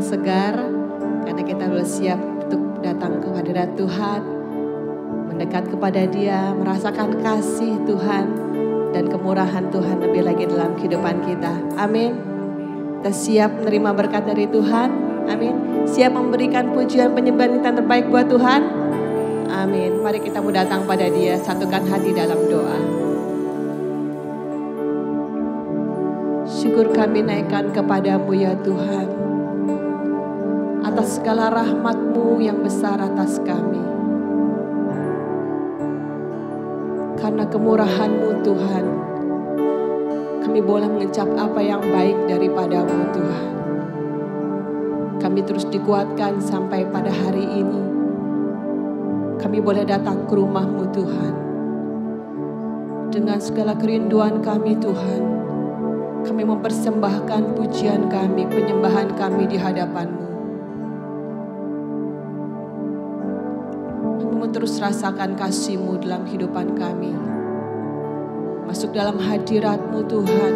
segar karena kita sudah siap untuk datang ke hadirat Tuhan, mendekat kepada Dia, merasakan kasih Tuhan dan kemurahan Tuhan lebih lagi dalam kehidupan kita. Amin. Kita siap menerima berkat dari Tuhan. Amin. Siap memberikan pujian penyembahan yang terbaik buat Tuhan. Amin. Mari kita mau datang pada Dia, satukan hati dalam doa. Syukur kami naikkan kepadamu ya Tuhan, atas segala rahmat-Mu yang besar atas kami. Karena kemurahan-Mu Tuhan, kami boleh mengucap apa yang baik daripada-Mu Tuhan. Kami terus dikuatkan sampai pada hari ini. Kami boleh datang ke rumah-Mu Tuhan. Dengan segala kerinduan kami Tuhan, kami mempersembahkan pujian kami, penyembahan kami di hadapan-Mu. Kami mau terus rasakan kasih-Mu dalam kehidupan kami. Masuk dalam hadirat-Mu Tuhan.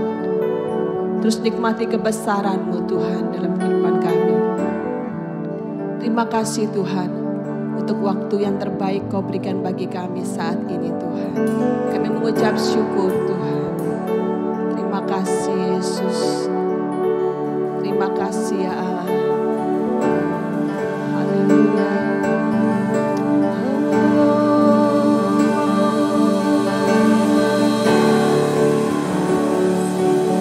Terus nikmati kebesaran-Mu Tuhan dalam kehidupan kami. Terima kasih Tuhan untuk waktu yang terbaik Kau berikan bagi kami saat ini Tuhan. Kami mengucap syukur Tuhan. Terima kasih Yesus. Terima kasih ya Allah. Haleluya.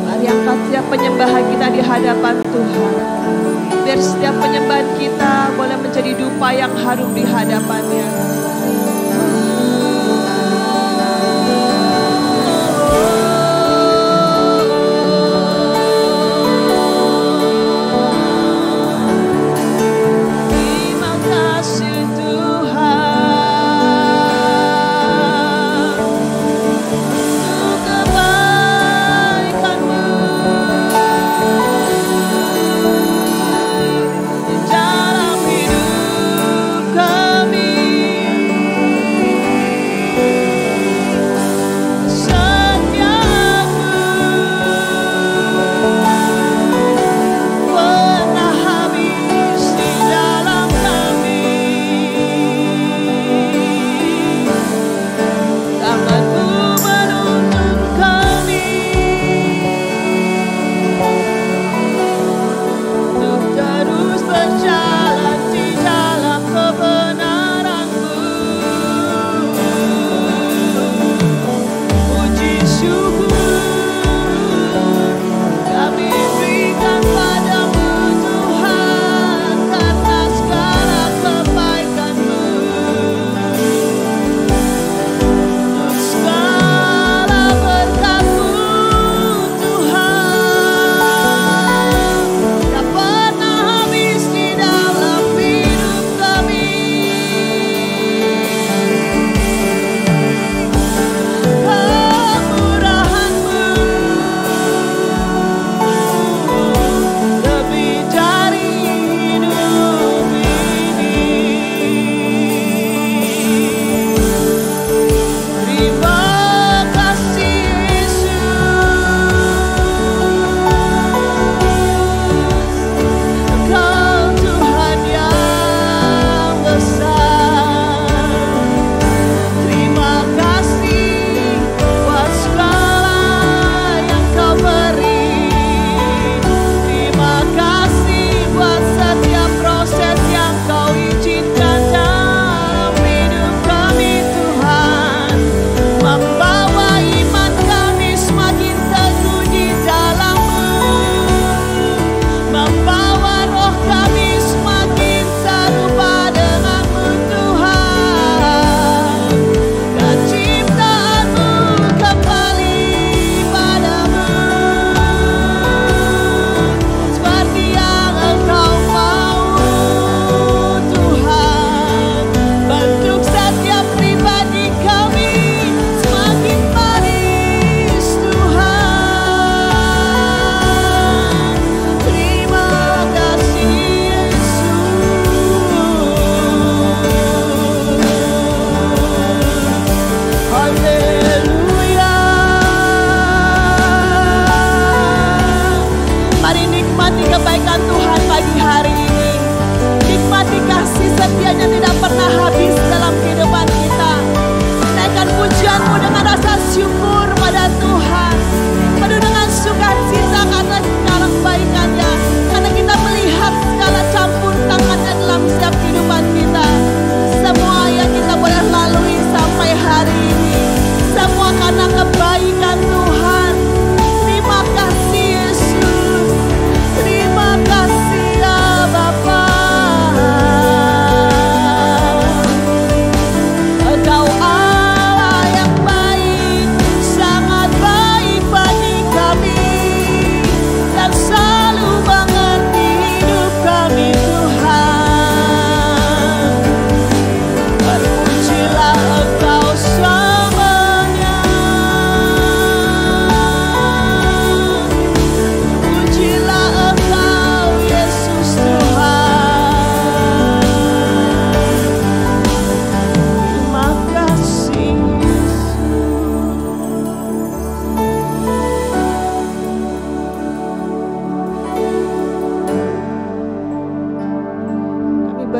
Mari angkat setiap penyembahan kita di hadapan Tuhan. Biar setiap penyembahan kita boleh menjadi dupa yang harum di hadapan-Nya. Dalam hidup kami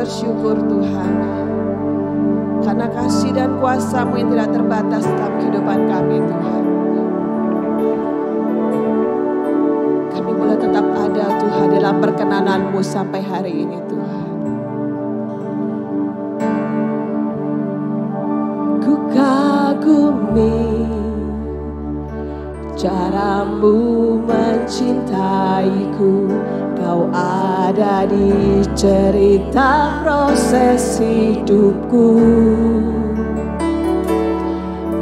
bersyukur Tuhan, karena kasih dan kuasa-Mu yang tidak terbatas dalam kehidupan kami Tuhan. Kami boleh tetap ada Tuhan dalam perkenanan-Mu sampai hari ini Tuhan. Ku kagumi cara-Mu mencintaiku, Kau ada di cerita proses hidupku.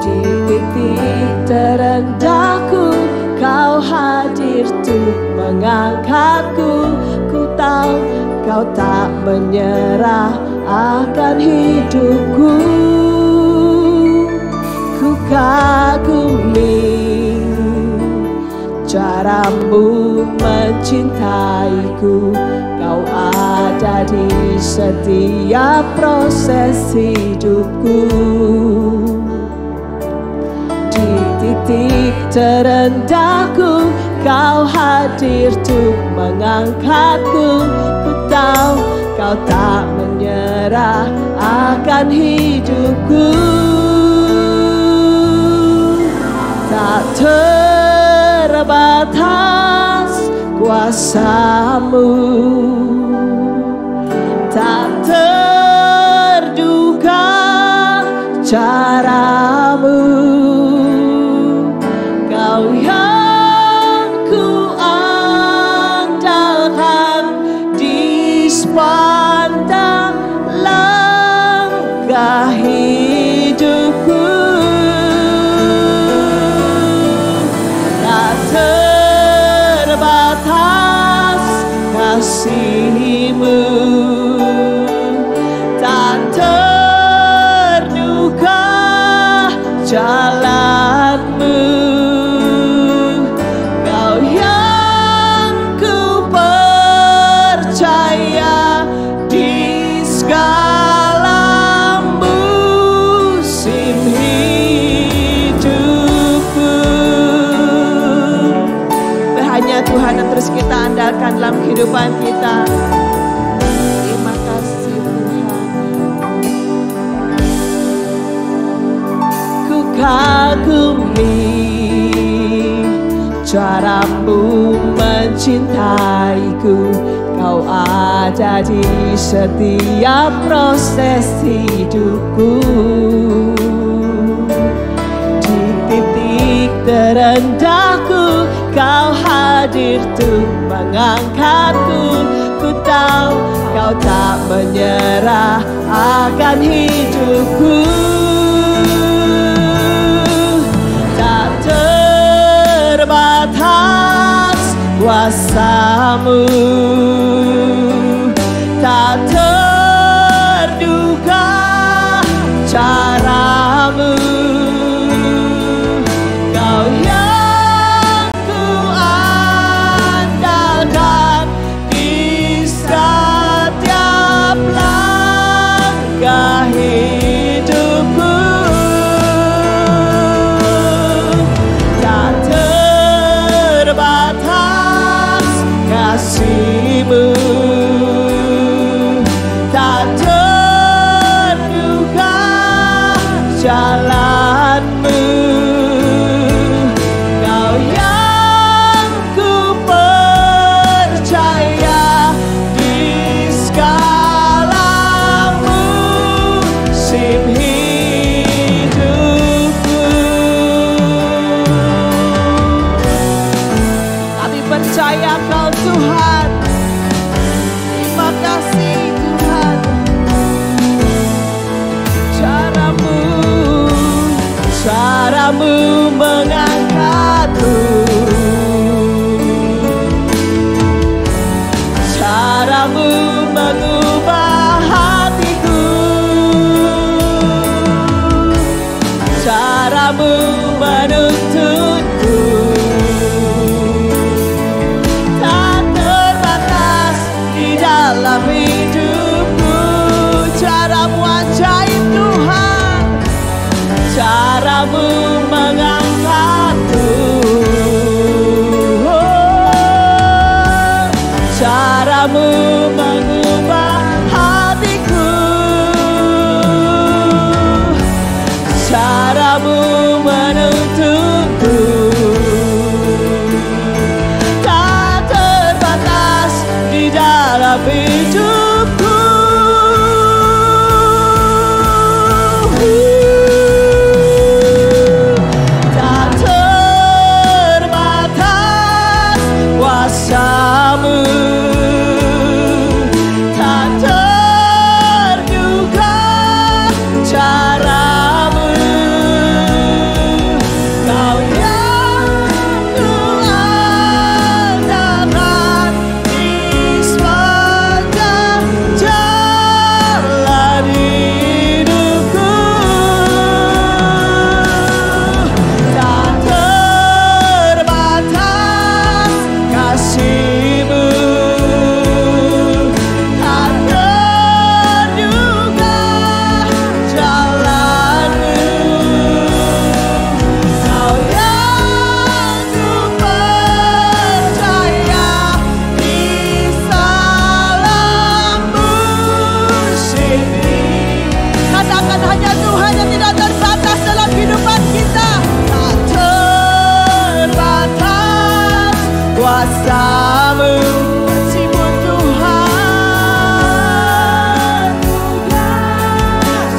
Di titik terendahku, Kau hadir untuk mengangkatku. Ku tahu Kau tak menyerah akan hidupku. Ku kagumi cara-Mu mencintaiku, Kau ada di setiap proses hidupku. Di titik terendahku, Kau hadir untuk mengangkatku. Ku tahu Kau tak menyerah akan hidupku. Tak terbatas kuasa-Mu, tak terduga cara-Mu. Kau yang ku andalkan di sepanjang langkah hidupku. Kasih-Mu tak terduga jalan-Mu. Kau yang ku percaya di segala musim hidupku. Hanya Tuhan yang terus kita andalkan dalam kehidupan kita. Terima kasih Tuhan. Ku kagumi cara-Mu mencintaiku, Kau ada di setiap proses hidupku. Di titik terendahku, Kau hadir untuk mengangkatku. Ku tahu Kau tak menyerah akan hidupku. Tak terbatas kuasa-Mu, tak terduga cara-Mu. Kau yang ku andalkan di setiap langkah hidupku. Tak terbatas kasih-Mu, tak terduga jalan-Mu. Kau yang ku percaya di segala musim hidupku. Kami percaya Kau Tuhan. Terima kasih Tuhan. Cara-Mu mengangkatku, cara-Mu mengubah hatiku, cara-Mu menuntutku. Tak terbatas di dalam hidupku. Cara-Mu ajaib Tuhan. Cara-Mu mengangkatku, cara-Mu mengubah hatiku. hidupku. Tak terbatas kuasa-Mu, tak terduga cara-Mu. Kau yang ku andalkan di sepanjang jalan hidupku. Tak terbatas kasih-Mu, tak terduga jalan-Mu. Kau yang ku percaya di salam-Mu sini. Katakan hanya Tuhan yang tidak terbatas dalam kehidupan kita. Tak terbatas kuasa-Mu, kasih-Mu Tuhan,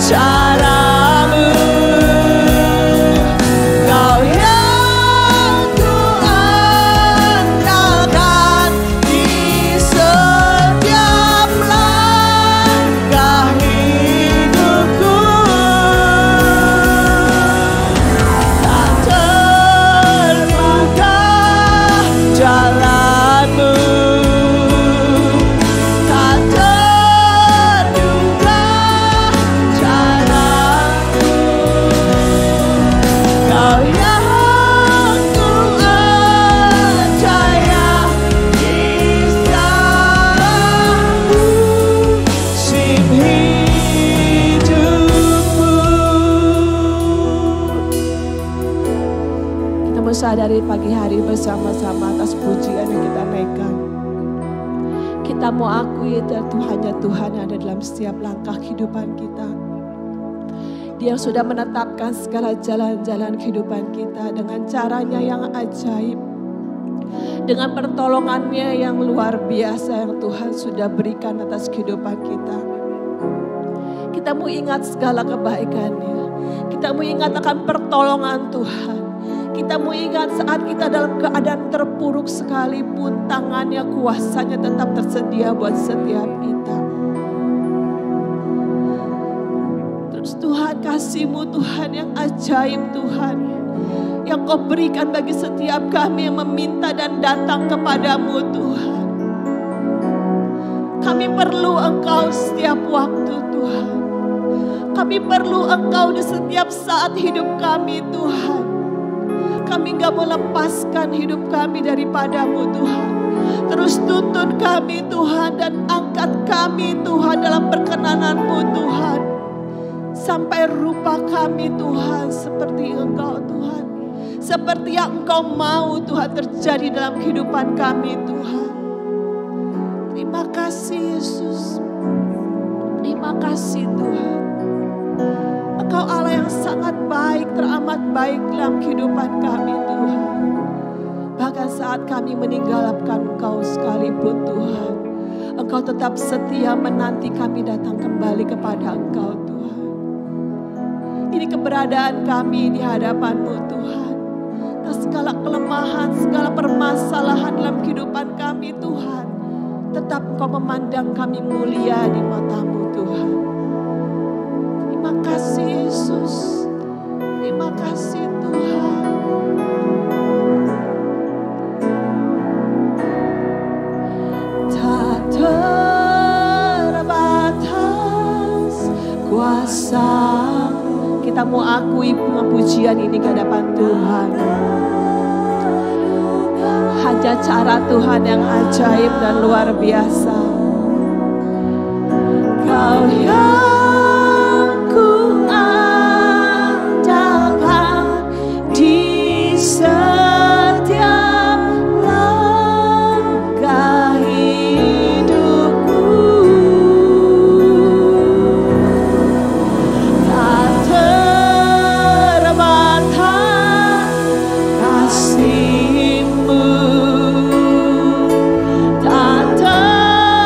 cara-Mu. Kau yang ku andalkan di setiap langkah hidupku. Tak terluka jalan-Mu, tak terduga cara-Mu. Kau yang ku percaya di salam-Mu musim hidupku. Kita mau sadari pagi hari bersama-sama atas pujian yang kita naikkan. Kita mau akui hanya Tuhan yang ada dalam setiap langkah kehidupan kita. Dia sudah menetapkan segala jalan-jalan kehidupan kita dengan caranya yang ajaib, dengan pertolongannya yang luar biasa yang Tuhan sudah berikan atas kehidupan kita. Kita mau ingat segala kebaikannya. Kita mau ingat akan pertolongan Tuhan. Kita mau ingat saat kita dalam keadaan terpuruk sekalipun, tangannya, kuasanya tetap tersedia buat setiap kita. Terus Tuhan, kasih-Mu Tuhan yang ajaib Tuhan, yang Kau berikan bagi setiap kami yang meminta dan datang kepadamu Tuhan. Kami perlu Engkau setiap waktu Tuhan. Kami perlu Engkau di setiap saat hidup kami Tuhan. Kami gak mau lepaskan hidup kami daripadamu Tuhan. Terus tuntun kami Tuhan dan angkat kami Tuhan dalam perkenanan-Mu Tuhan. Sampai rupa kami Tuhan seperti Engkau Tuhan. Seperti yang Engkau mau Tuhan terjadi dalam kehidupan kami Tuhan. Terima kasih Yesus. Terima kasih Tuhan. Engkau Allah yang sangat baik, teramat baik dalam kehidupan kami Tuhan. Bahkan saat kami meninggalkan Engkau sekalipun Tuhan, Engkau tetap setia menanti kami datang kembali kepada Engkau Tuhan. Ini keberadaan kami di hadapan-Mu Tuhan. Dan segala kelemahan, segala permasalahan dalam kehidupan kami Tuhan, tetap Engkau memandang kami mulia di mata-Mu Tuhan. Terima kasih Yesus. Terima kasih Tuhan. Tak terbatas kuasa. Kita mau akui pujian ini ke hadapan Tuhan. Hanya cara Tuhan yang ajaib dan luar biasa. Kau yang ku andalkan di setiap langkah hidupku. Tak terbatas kasih-Mu, tak terduga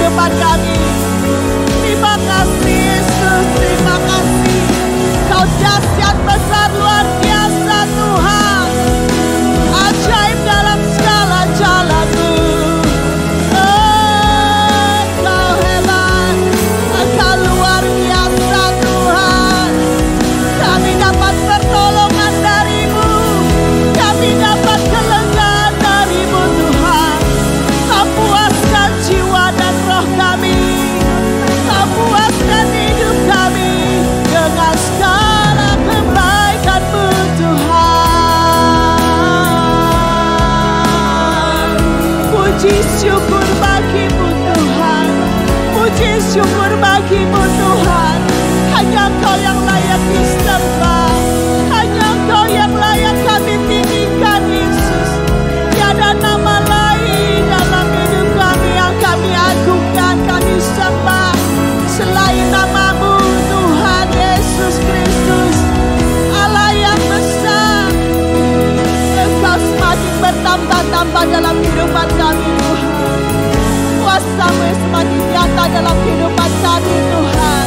kehidupan kami. Terima kasih Yesus, terima kasih. Kau dahsyat besar luar biasa Tuhan. Ajaib dalam segala jalan-Mu. Engkau hebat, Engkau luar biasa Tuhan. Kami dapat pertolongan dari-Mu, kami dapat kelegaan dari-Mu Tuhan. Kau puaskan jiwa dan roh kami, Kau puaskan hidup kami dengan segala kebaikan-Mu Tuhan. Puji syukur bagi-Mu Tuhan, puji syukur bagi-Mu Tuhan. Hanya Engkau yang layak disembah, hanya Engkau yang layak kami tinggikan Yesus. Tiada nama lain dalam hidup kami yang kami agungkan, kami sembah selain nama-Mu Tuhan Yesus Kristus. Allah yang besar, Engkau semakin bertambah-tambah dalam kehidupan kami Tuhan. Kuasa-Mu semakin nyata dalam kehidupan kami Tuhan.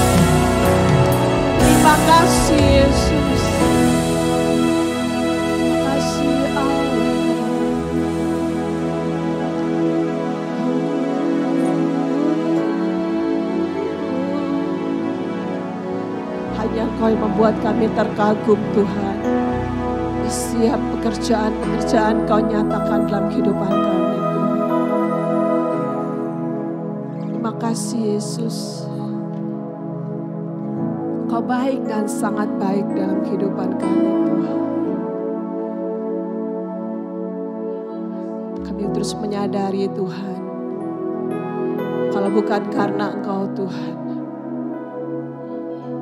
Terima kasih Yesus, terima kasih Allah. Hanya Engkau yang membuat kami terkagum Tuhan. Di setiap pekerjaan-pekerjaan Kau nyatakan dalam kehidupan kami Tuhan. Terima kasih Yesus. Kau baik dan sangat baik dalam kehidupan kami Tuhan. Kami terus menyadari Tuhan, kalau bukan karena Engkau Tuhan,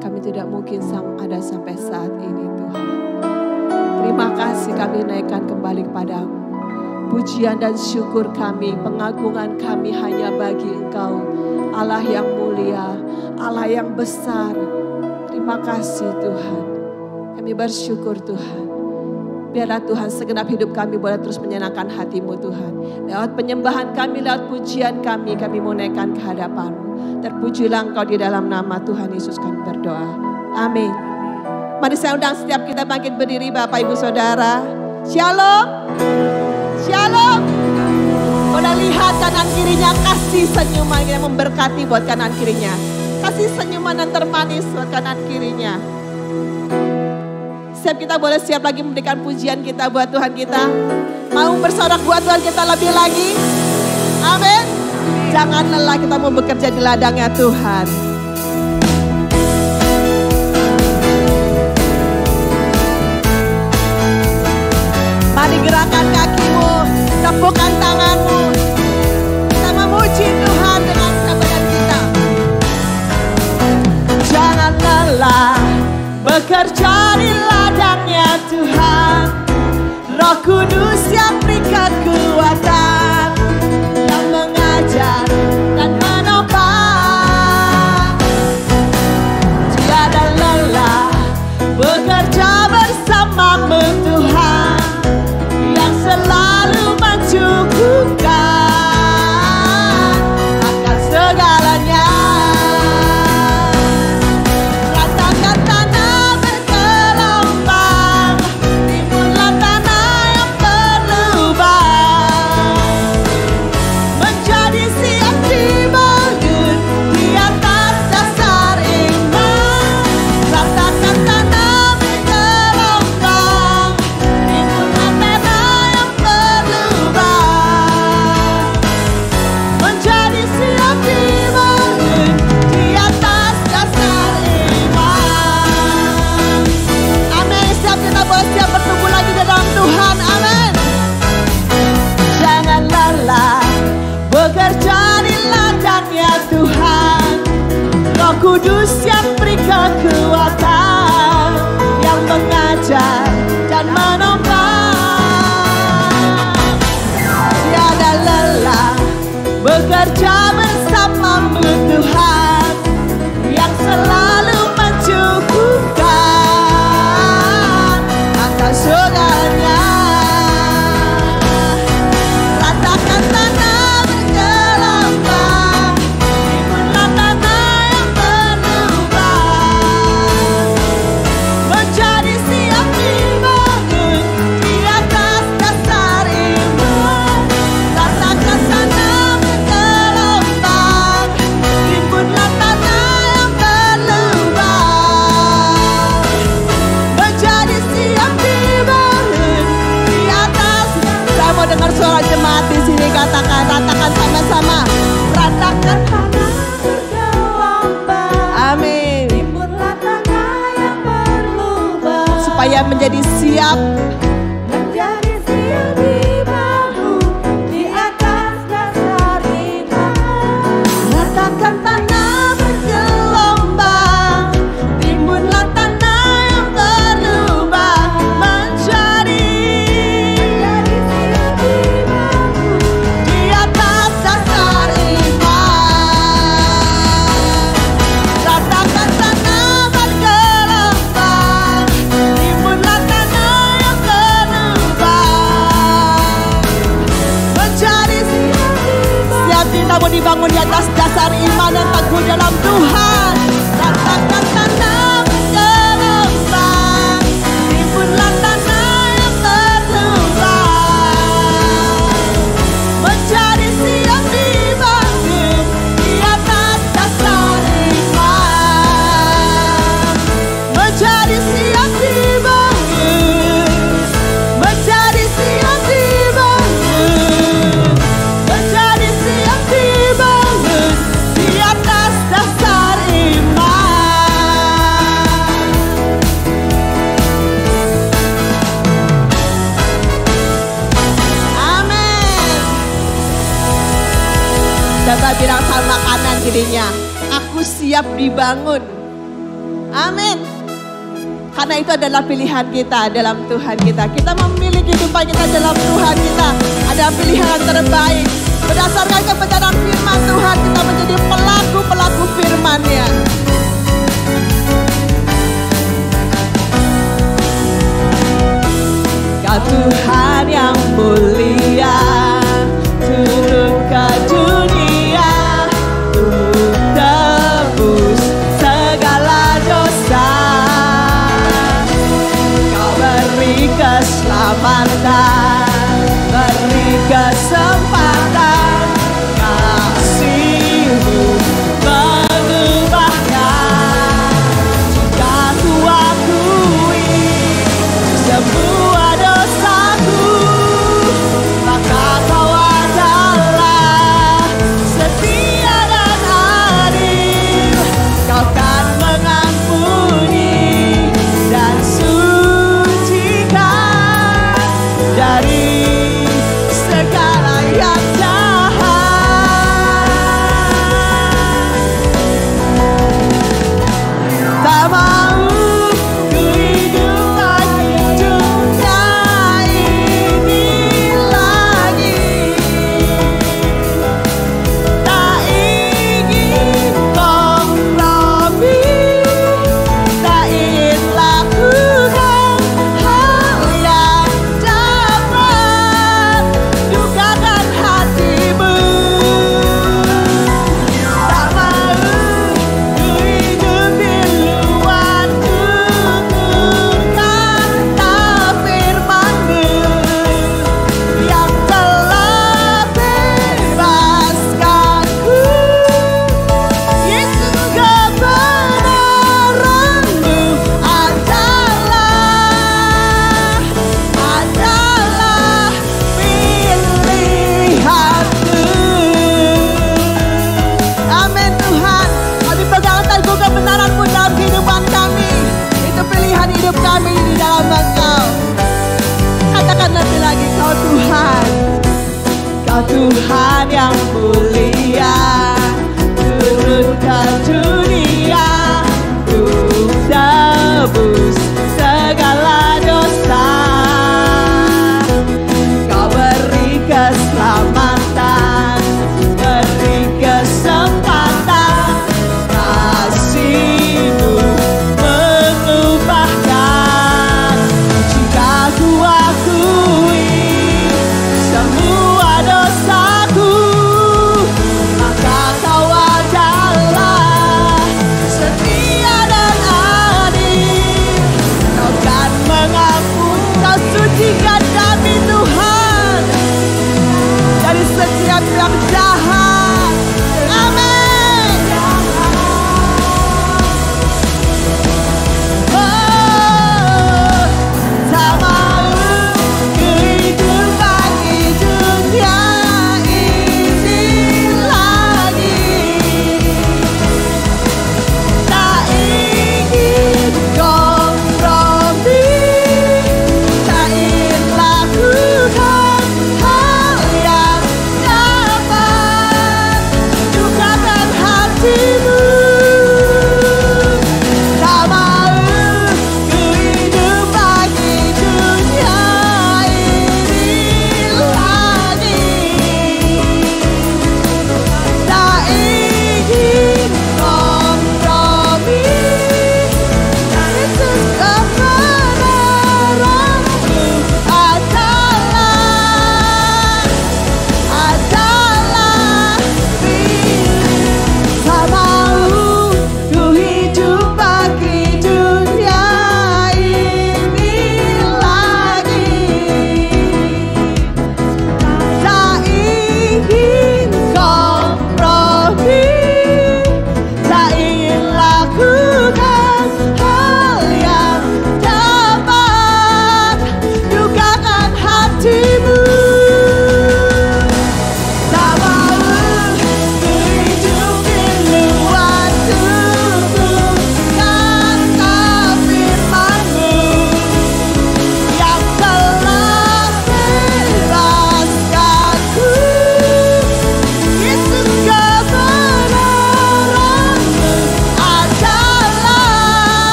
kami tidak mungkin ada sampai saat ini Tuhan. Terima kasih kami naikkan kembali kepadamu. Pujian dan syukur kami, pengagungan kami hanya bagi Engkau, Allah yang mulia, Allah yang besar. Terima kasih Tuhan. Kami bersyukur Tuhan. Biarlah Tuhan segenap hidup kami boleh terus menyenangkan hati-Mu Tuhan. Lewat penyembahan kami, lewat pujian kami mau naikkan ke hadapan-Mu. Terpujilah Engkau di dalam nama Tuhan Yesus kami berdoa. Amin. Mari saya undang setiap kita bangkit berdiri Bapak Ibu Saudara. Shalom. Shalom. Boleh lihat kanan kirinya, kasih senyuman yang memberkati buat kanan kirinya. Kasih senyuman yang termanis buat kanan kirinya. Siap, kita boleh siap lagi memberikan pujian kita buat Tuhan kita. Mau bersorak buat Tuhan kita lebih lagi. Amin. Jangan lelah, kita mau bekerja di ladangnya Tuhan. Mari gerakan kakimu, tepukkan tanganmu. Kita memuji Tuhan dengan sabaran kita. Jangan lelah bekerja di ladangnya Tuhan. Roh Kudus yang beri kekuatan, yang mengajar dan menopang. Tiada lelah bekerja bersama-Mu Tuhan, yang selalu mencukupkan akan segalanya. Ratakan tanah bergelombang, timbullah tanah yang berlubang, menjadi siap dibangun di atas dasar iman. Ratakan tanah bergelombang, timbullah tanah yang berlubang, menjadi siap dibangun di atas dasar iman. Amin. Siap, kita boleh siap bertumbuh lagi di dalam Tuhan. Amin. Jangan lelah bekerja di ladangnya Tuhan. Roh Kudus yang beri kekuatan, yang mengajar dan menopang. Tiada lelah bekerja bersama-Mu Tuhan, yang selalu mencukupkan akan segalanya. Ratakan tanah bergelombang, Bagaikan tanah bergelombang, timbunlah tanah yang berlubang menjadi di atas dasar iman. Ratakan tanah bergelombang, timbunlah tanah yang berlubang menjadi setiap kita mau dibangun di atas dasar iman dan teguh dalam Tuhan. Ratakan tanah bergelombang, timbunlah tanah yang berlubang menjadi siap dibangun di atas dasar iman. Menjadi siap dibangun, menjadi siap dibangun, menjadi siap dibangun di atas dasar iman. Amin. Coba bilang sama kanan kirinya, aku siap dibangun. Amin. Karena itu adalah pilihan kita dalam Tuhan kita. Kita memilih kehidupan kita dalam Tuhan kita. Ada pilihan yang terbaik. Berdasarkan kebenaran firman Tuhan, kita menjadi pelaku-pelaku firman-Nya. Kau Tuhan yang mulia, turun ke dunia untuk tebus segala dosa. Kau beri keselamatan, beri kesempatan, kasih-Mu mengubahkan. Jika ku akui semua dosaku, maka Kau adalah setia dan adil. Kau kan mengampuni dan sucikan dari segala yang jahat. Tak mau ku hidup lagi dunia ini lagi. Tak ingin kompromi, tak ingin lakukan hal yang dapat dukakan hatimu. Tak mau ku hidup di luar tutur kata firman-Mu yang telah bebaskanku. Yesus, kebenaran-Mu adalah pilihanku. Amin Tuhan, kami pegang teguh kebenaran-Mu dalam kehidupan kami. Itu pilihan hidup kami di dalam Engkau. Katakan nanti lagi, Kau Tuhan, Kau Tuhan yang mulia, turun ke dunia untuk tebus segala dosa. Kau beri keselamatan, beri kesempatan, kasih-Mu mengubahkan. Jika ku akui semua dosaku,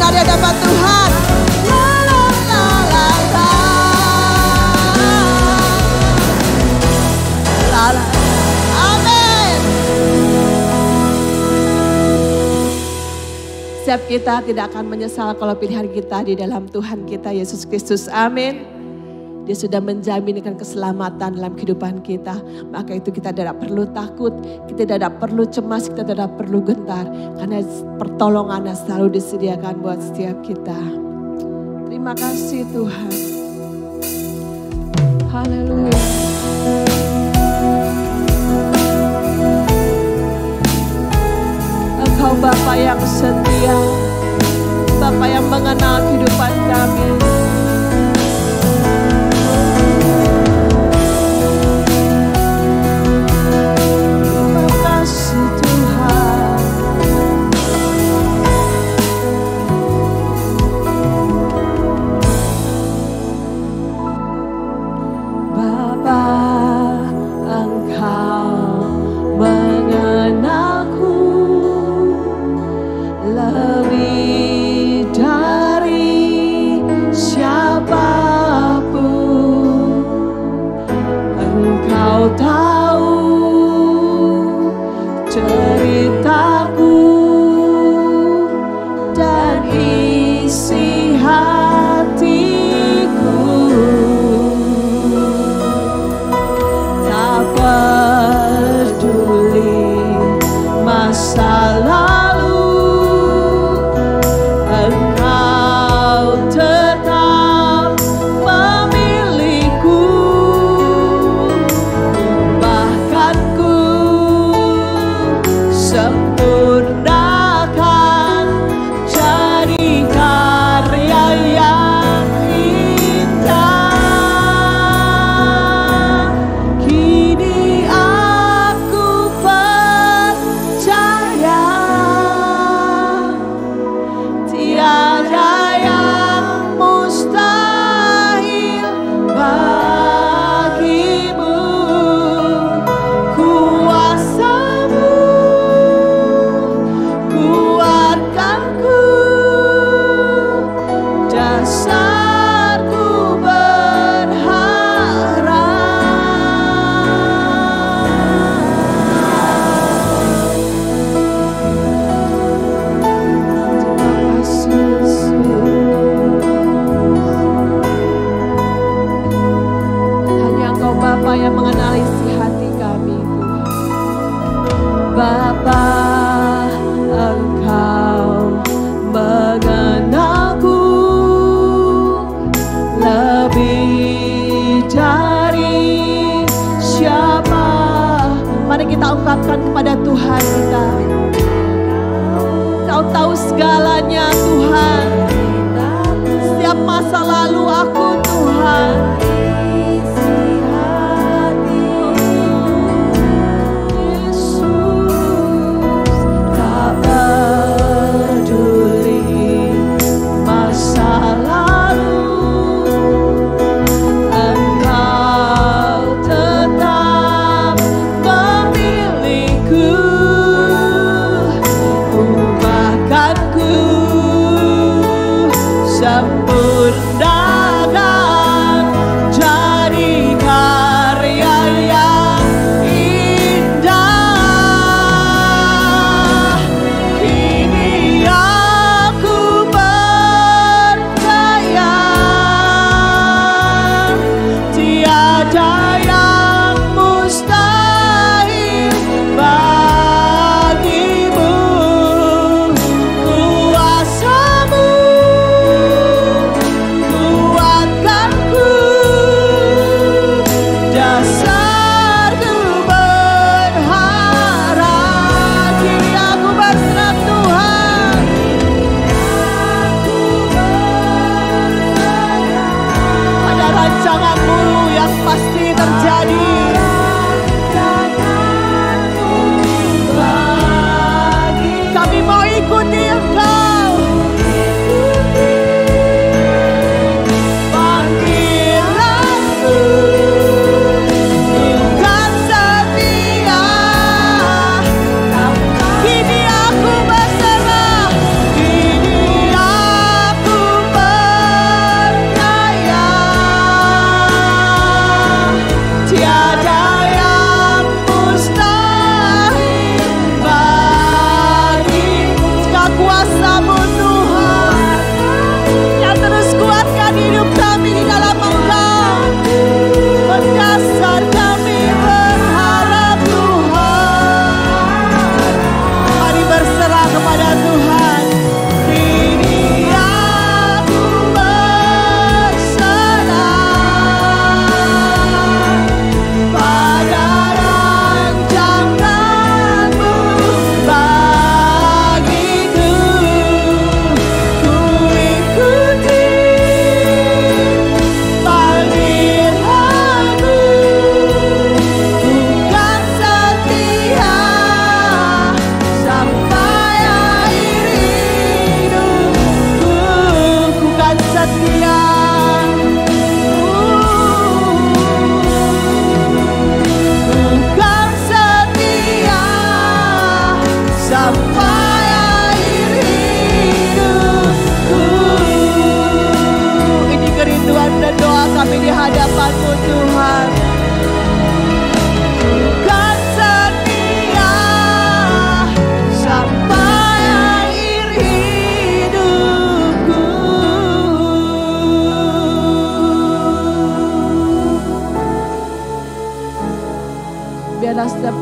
mendengar di hadapan Tuhan. La la la la la. La la. Amin. Setiap kita tidak akan menyesal kalau pilihan kita di dalam Tuhan kita Yesus Kristus. Amin. Dia sudah menjaminkan keselamatan dalam kehidupan kita. Maka itu kita tidak perlu takut, kita tidak perlu cemas, kita tidak perlu gentar. Karena pertolongannya selalu disediakan buat setiap kita. Terima kasih Tuhan. Haleluya. Engkau Bapa yang setia, Bapa yang mengenal kehidupan kami. Kepada Tuhan kita, Kau tahu segalanya Tuhan. Setiap masa lalu aku Tuhan, Yesus, tak peduli masa lalu. Sempurnakan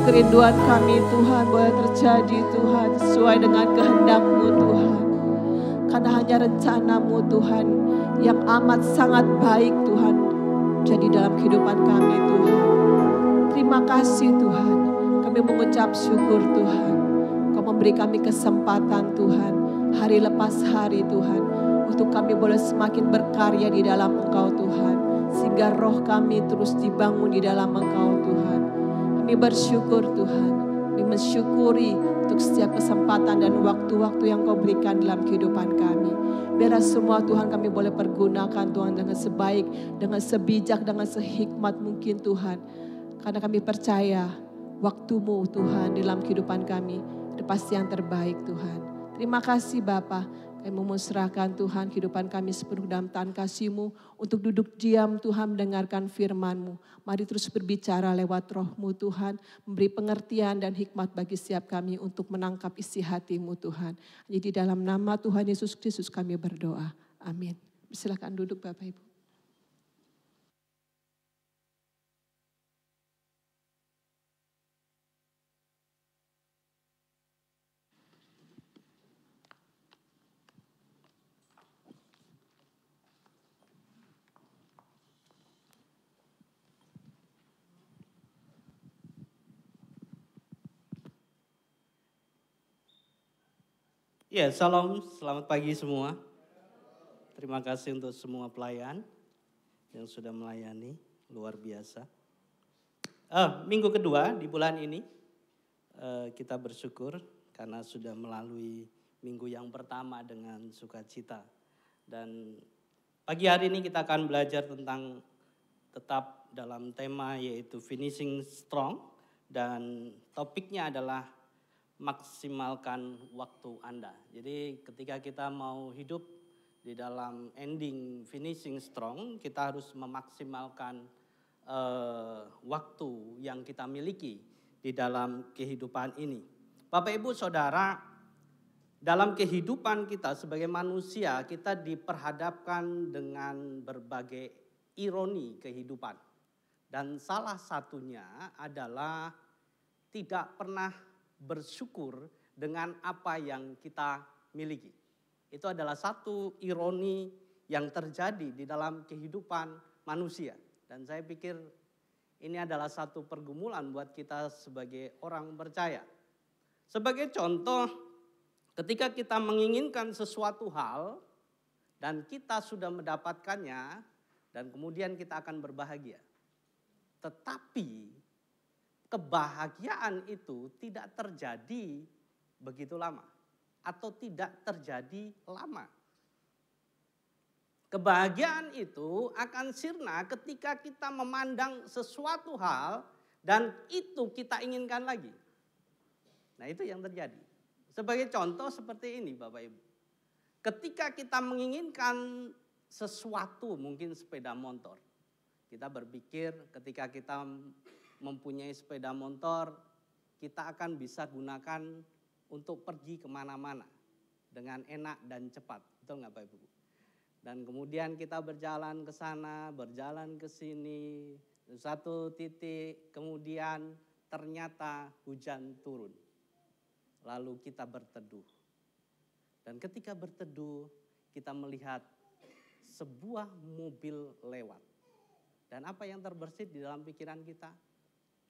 kerinduan kami Tuhan boleh terjadi Tuhan sesuai dengan kehendak-Mu Tuhan. Karena hanya rencana-Mu Tuhan yang amat sangat baik Tuhan jadi dalam kehidupan kami Tuhan. Terima kasih Tuhan, kami mengucap syukur Tuhan. Kau memberi kami kesempatan Tuhan, hari lepas hari Tuhan, untuk kami boleh semakin berkarya di dalam Engkau Tuhan. Sehingga roh kami terus dibangun di dalam Engkau Tuhan. Kami bersyukur Tuhan, kami mensyukuri untuk setiap kesempatan dan waktu-waktu yang Kau berikan dalam kehidupan kami. Biarlah semua Tuhan kami boleh pergunakan Tuhan dengan sebaik, dengan sebijak, dengan sehikmat mungkin Tuhan. Karena kami percaya waktu-Mu Tuhan dalam kehidupan kami itu pasti yang terbaik Tuhan. Terima kasih Bapa. Kami memusrahkan Tuhan kehidupan kami sepenuh dalam tangan kasih-Mu untuk duduk diam Tuhan mendengarkan firman-Mu. Mari terus berbicara lewat roh-Mu Tuhan, memberi pengertian dan hikmat bagi setiap kami untuk menangkap isi hati-Mu Tuhan. Jadi dalam nama Tuhan Yesus Kristus kami berdoa. Amin. Silakan duduk Bapak Ibu. Ya, salam, selamat pagi semua. Terima kasih untuk semua pelayan yang sudah melayani, luar biasa. Minggu kedua di bulan ini, kita bersyukur karena sudah melalui minggu yang pertama dengan sukacita. Dan pagi hari ini kita akan belajar tentang tetap dalam tema yaitu finishing strong. Dan topiknya adalah maksimalkan waktu Anda. Jadi ketika kita mau hidup di dalam ending finishing strong, kita harus memaksimalkan waktu yang kita miliki di dalam kehidupan ini. Bapak Ibu Saudara, dalam kehidupan kita sebagai manusia, kita diperhadapkan dengan berbagai ironi kehidupan. Dan salah satunya adalah tidak pernah bersyukur dengan apa yang kita miliki. Itu adalah satu ironi yang terjadi di dalam kehidupan manusia. Dan saya pikir ini adalah satu pergumulan buat kita sebagai orang percaya. Sebagai contoh, ketika kita menginginkan sesuatu hal dan kita sudah mendapatkannya dan kemudian kita akan berbahagia. Tetapi kebahagiaan itu tidak terjadi begitu lama atau tidak terjadi lama. Kebahagiaan itu akan sirna ketika kita memandang sesuatu hal dan itu kita inginkan lagi. Nah, itu yang terjadi. Sebagai contoh seperti ini Bapak Ibu. Ketika kita menginginkan sesuatu, mungkin sepeda motor. Kita berpikir ketika kita mempunyai sepeda motor, kita akan bisa gunakan untuk pergi kemana-mana dengan enak dan cepat. Betul nggak Bapak Ibu? Dan kemudian kita berjalan ke sana, berjalan ke sini, satu titik, kemudian ternyata hujan turun. Lalu kita berteduh. Dan ketika berteduh, kita melihat sebuah mobil lewat. Dan apa yang terbersit di dalam pikiran kita?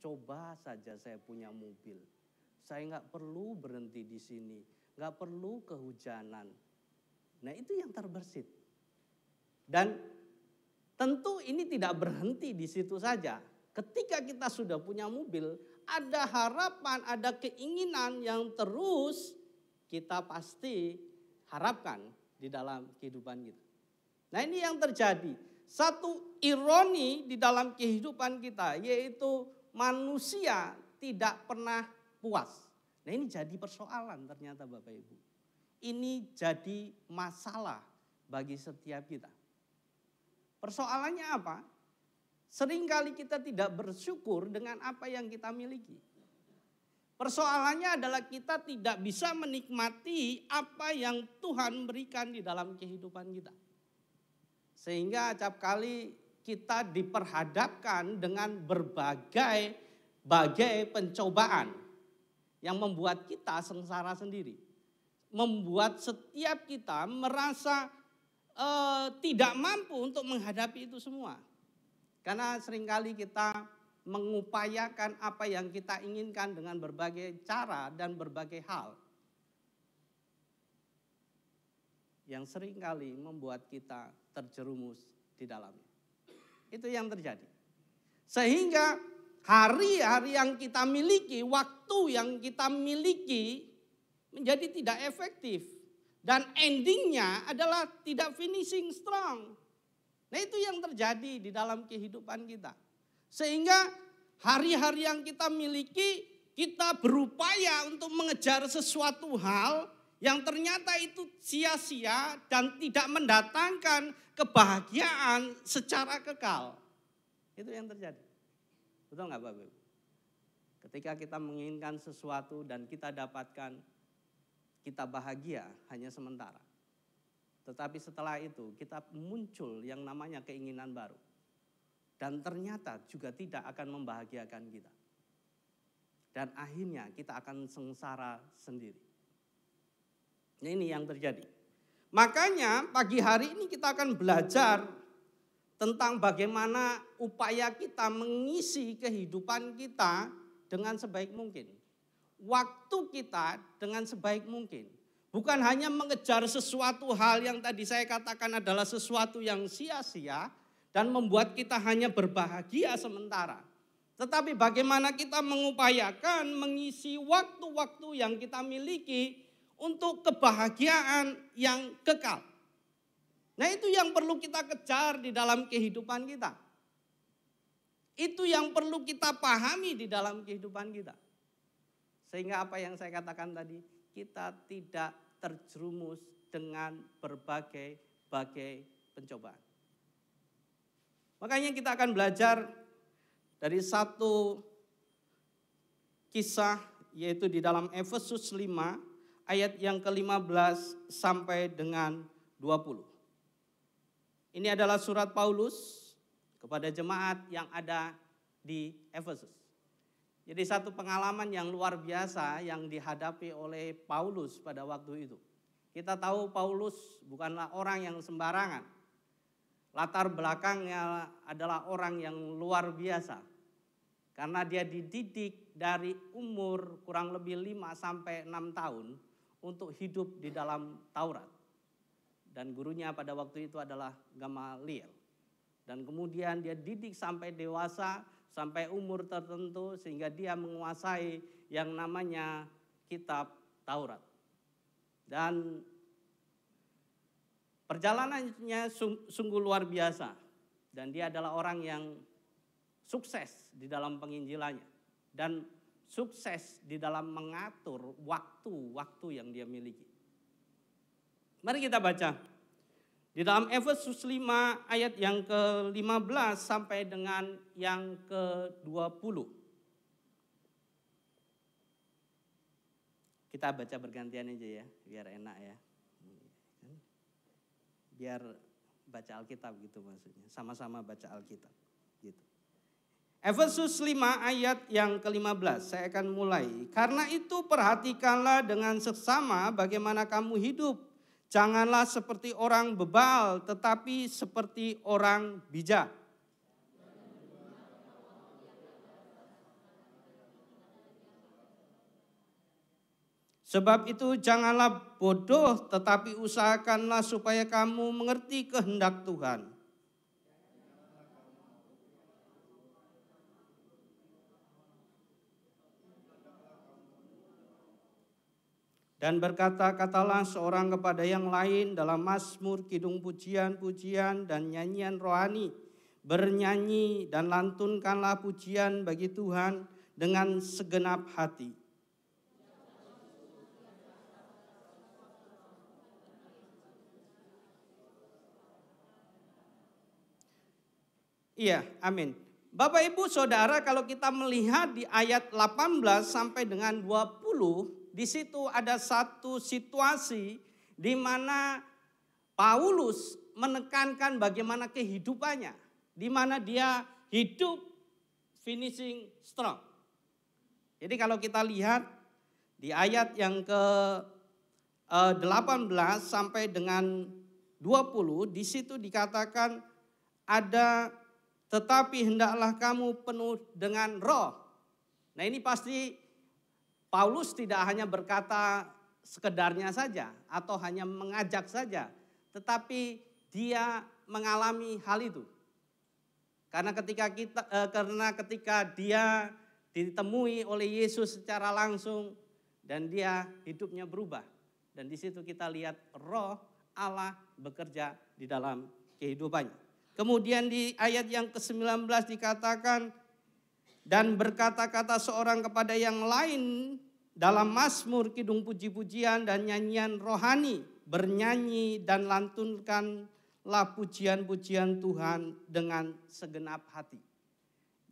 Coba saja saya punya mobil. Saya nggak perlu berhenti di sini. Nggak perlu kehujanan. Nah, itu yang terbersit. Dan tentu ini tidak berhenti di situ saja. Ketika kita sudah punya mobil, ada harapan, ada keinginan yang terus kita pasti harapkan di dalam kehidupan kita. Nah, ini yang terjadi. Satu ironi di dalam kehidupan kita, yaitu manusia tidak pernah puas. Nah, ini jadi persoalan ternyata Bapak Ibu. Ini jadi masalah bagi setiap kita. Persoalannya apa? Seringkali kita tidak bersyukur dengan apa yang kita miliki. Persoalannya adalah kita tidak bisa menikmati apa yang Tuhan berikan di dalam kehidupan kita. Sehingga acap kali kita diperhadapkan dengan berbagai bagai pencobaan yang membuat kita sengsara sendiri. Membuat setiap kita merasa tidak mampu untuk menghadapi itu semua. Karena seringkali kita mengupayakan apa yang kita inginkan dengan berbagai cara dan berbagai hal. Yang seringkali membuat kita terjerumus di dalamnya. Itu yang terjadi. Sehingga hari-hari yang kita miliki, waktu yang kita miliki menjadi tidak efektif. Dan endingnya adalah tidak finishing strong. Nah itu yang terjadi di dalam kehidupan kita. Sehingga hari-hari yang kita miliki, kita berupaya untuk mengejar sesuatu hal yang ternyata itu sia-sia dan tidak mendatangkan kebahagiaan secara kekal. Itu yang terjadi. Betul nggak Bapak Ibu? Ketika kita menginginkan sesuatu dan kita dapatkan, kita bahagia hanya sementara. Tetapi setelah itu kita muncul yang namanya keinginan baru. Dan ternyata juga tidak akan membahagiakan kita. Dan akhirnya kita akan sengsara sendiri. Nah, ini yang terjadi. Makanya pagi hari ini kita akan belajar tentang bagaimana upaya kita mengisi kehidupan kita dengan sebaik mungkin. Waktu kita dengan sebaik mungkin. Bukan hanya mengejar sesuatu hal yang tadi saya katakan adalah sesuatu yang sia-sia dan membuat kita hanya berbahagia sementara. Tetapi bagaimana kita mengupayakan mengisi waktu-waktu yang kita miliki untuk kebahagiaan yang kekal. Nah itu yang perlu kita kejar di dalam kehidupan kita. Itu yang perlu kita pahami di dalam kehidupan kita. Sehingga apa yang saya katakan tadi, kita tidak terjerumus dengan berbagai pencobaan. Makanya kita akan belajar dari satu kisah, yaitu di dalam Efesus 5 ayat yang ke-15 sampai dengan 20. Ini adalah surat Paulus kepada jemaat yang ada di Efesus. Jadi satu pengalaman yang luar biasa yang dihadapi oleh Paulus pada waktu itu. Kita tahu Paulus bukanlah orang yang sembarangan. Latar belakangnya adalah orang yang luar biasa. Karena dia dididik dari umur kurang lebih 5 sampai 6 tahun untuk hidup di dalam Taurat. Dan gurunya pada waktu itu adalah Gamaliel. Dan kemudian dia didik sampai dewasa, sampai umur tertentu sehingga dia menguasai yang namanya kitab Taurat. Dan perjalanannya sungguh luar biasa. Dan dia adalah orang yang sukses di dalam penginjilannya. Dan sukses di dalam mengatur waktu-waktu yang dia miliki. Mari kita baca. Di dalam Efesus 5 ayat yang ke-15 sampai dengan yang ke-20. Kita baca bergantian aja ya, biar enak ya. Biar baca Alkitab gitu maksudnya, sama-sama baca Alkitab gitu. Efesus 5 ayat yang ke-15, saya akan mulai. Karena itu perhatikanlah dengan seksama bagaimana kamu hidup. Janganlah seperti orang bebal, tetapi seperti orang bijak. Sebab itu janganlah bodoh, tetapi usahakanlah supaya kamu mengerti kehendak Tuhan. Dan berkata-katalah seorang kepada yang lain dalam mazmur, kidung pujian-pujian dan nyanyian rohani. Bernyanyi dan lantunkanlah pujian bagi Tuhan dengan segenap hati. Iya, amin. Bapak Ibu Saudara, kalau kita melihat di ayat 18 sampai dengan 20, di situ ada satu situasi di mana Paulus menekankan bagaimana kehidupannya, di mana dia hidup finishing strong. Jadi kalau kita lihat di ayat yang ke 18 sampai dengan 20, di situ dikatakan ada tetapi hendaklah kamu penuh dengan roh. Nah ini pasti Paulus tidak hanya berkata sekedarnya saja atau hanya mengajak saja, tetapi dia mengalami hal itu. Karena ketika dia ditemui oleh Yesus secara langsung dan dia hidupnya berubah. Dan di situ kita lihat roh Allah bekerja di dalam kehidupannya. Kemudian di ayat yang ke-19 dikatakan, dan berkata-kata seorang kepada yang lain dalam mazmur, kidung puji-pujian dan nyanyian rohani, bernyanyi dan lantunkanlah pujian-pujian Tuhan dengan segenap hati.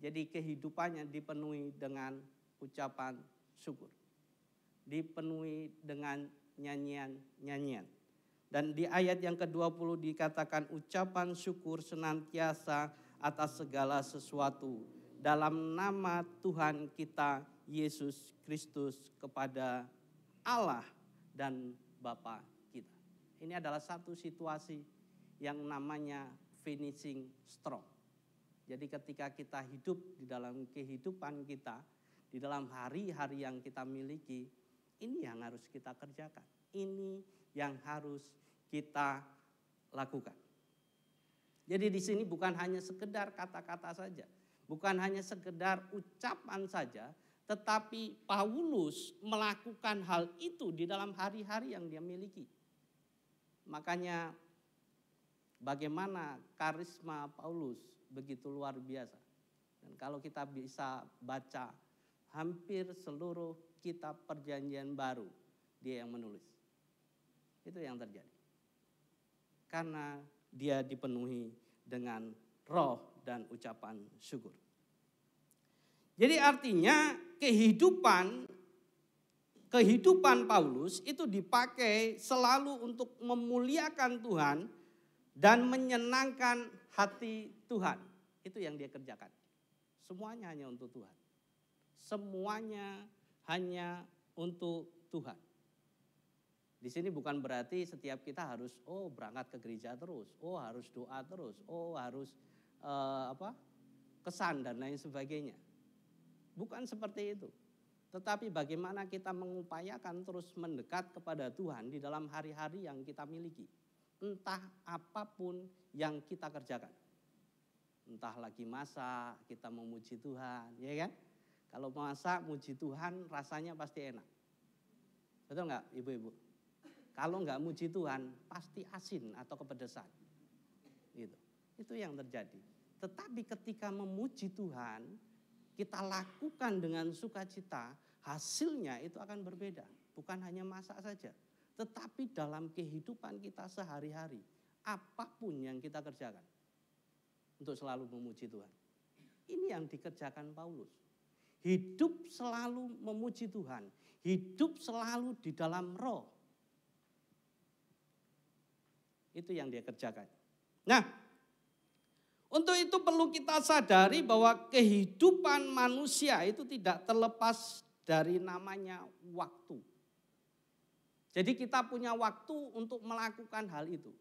Jadi kehidupannya dipenuhi dengan ucapan syukur. Dipenuhi dengan nyanyian-nyanyian. Dan di ayat yang ke-20 dikatakan ucapan syukur senantiasa atas segala sesuatu dalam nama Tuhan kita Yesus Kristus kepada Allah dan Bapa kita. Ini adalah satu situasi yang namanya finishing strong. Jadi ketika kita hidup di dalam kehidupan kita, di dalam hari-hari yang kita miliki, ini yang harus kita kerjakan. Ini yang harus kita lakukan. Jadi di sini bukan hanya sekedar kata-kata saja, bukan hanya sekedar ucapan saja, tetapi Paulus melakukan hal itu di dalam hari-hari yang dia miliki. Makanya bagaimana karisma Paulus begitu luar biasa. Dan kalau kita bisa baca hampir seluruh kitab Perjanjian Baru, dia yang menulis. Itu yang terjadi. Karena dia dipenuhi dengan roh dan ucapan syukur. Jadi artinya kehidupan Paulus itu dipakai selalu untuk memuliakan Tuhan dan menyenangkan hati Tuhan. Itu yang dia kerjakan. Semuanya hanya untuk Tuhan. Semuanya hanya untuk Tuhan. Di sini bukan berarti setiap kita harus berangkat ke gereja terus, harus doa terus, harus kesan dan lain sebagainya. Bukan seperti itu. Tetapi bagaimana kita mengupayakan terus mendekat kepada Tuhan di dalam hari-hari yang kita miliki. Entah apapun yang kita kerjakan. Entah lagi masak, kita memuji Tuhan, ya kan? Kalau masak, muji Tuhan rasanya pasti enak. Betul enggak ibu-ibu? Kalau enggak muji Tuhan, pasti asin atau kepedesan. Gitu. Itu yang terjadi. Tetapi ketika memuji Tuhan, kita lakukan dengan sukacita, hasilnya itu akan berbeda. Bukan hanya masak saja, tetapi dalam kehidupan kita sehari-hari, apapun yang kita kerjakan, untuk selalu memuji Tuhan. Ini yang dikerjakan Paulus. Hidup selalu memuji Tuhan, hidup selalu di dalam roh. Itu yang dia kerjakan. Nah, untuk itu perlu kita sadari bahwa kehidupan manusia itu tidak terlepas dari namanya waktu. Jadi kita punya waktu untuk melakukan hal itu.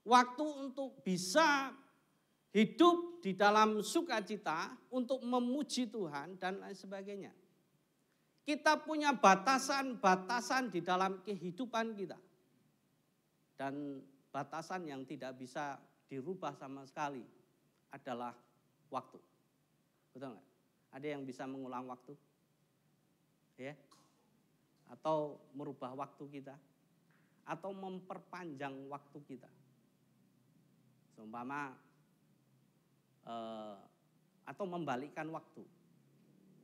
Waktu untuk bisa hidup di dalam sukacita, untuk memuji Tuhan dan lain sebagainya. Kita punya batasan-batasan di dalam kehidupan kita. Dan batasan yang tidak bisa dirubah sama sekali adalah waktu. Betul nggak? Ada yang bisa mengulang waktu? Ya? Atau merubah waktu kita? Atau memperpanjang waktu kita? Seumpama atau membalikkan waktu.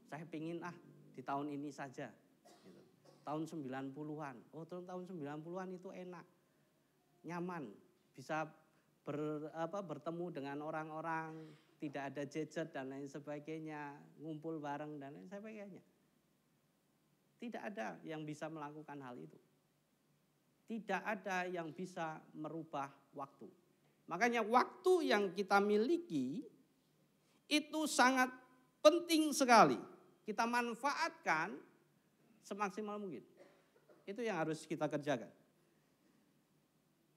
Saya pingin di tahun ini saja. Gitu. Tahun 90-an. Tahun 90-an itu enak. Nyaman, bisa bertemu dengan orang-orang, tidak ada gadget dan lain sebagainya, ngumpul bareng dan lain sebagainya. Tidak ada yang bisa melakukan hal itu. Tidak ada yang bisa merubah waktu. Makanya waktu yang kita miliki itu sangat penting sekali. kita manfaatkan semaksimal mungkin. Itu yang harus kita kerjakan.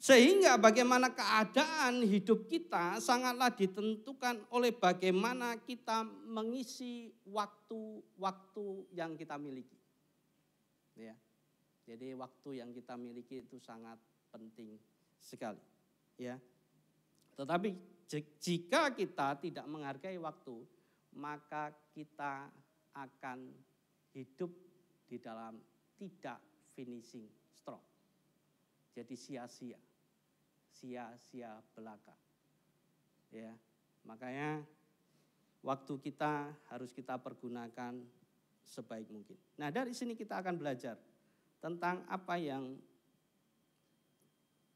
Sehingga bagaimana keadaan hidup kita sangatlah ditentukan oleh bagaimana kita mengisi waktu-waktu yang kita miliki. Ya. Jadi waktu yang kita miliki itu sangat penting sekali. Ya. Tetapi jika kita tidak menghargai waktu, maka kita akan hidup di dalam tidak finishing stroke. Jadi sia-sia belaka. Ya, makanya waktu kita harus kita pergunakan sebaik mungkin. Nah, dari sini kita akan belajar tentang apa yang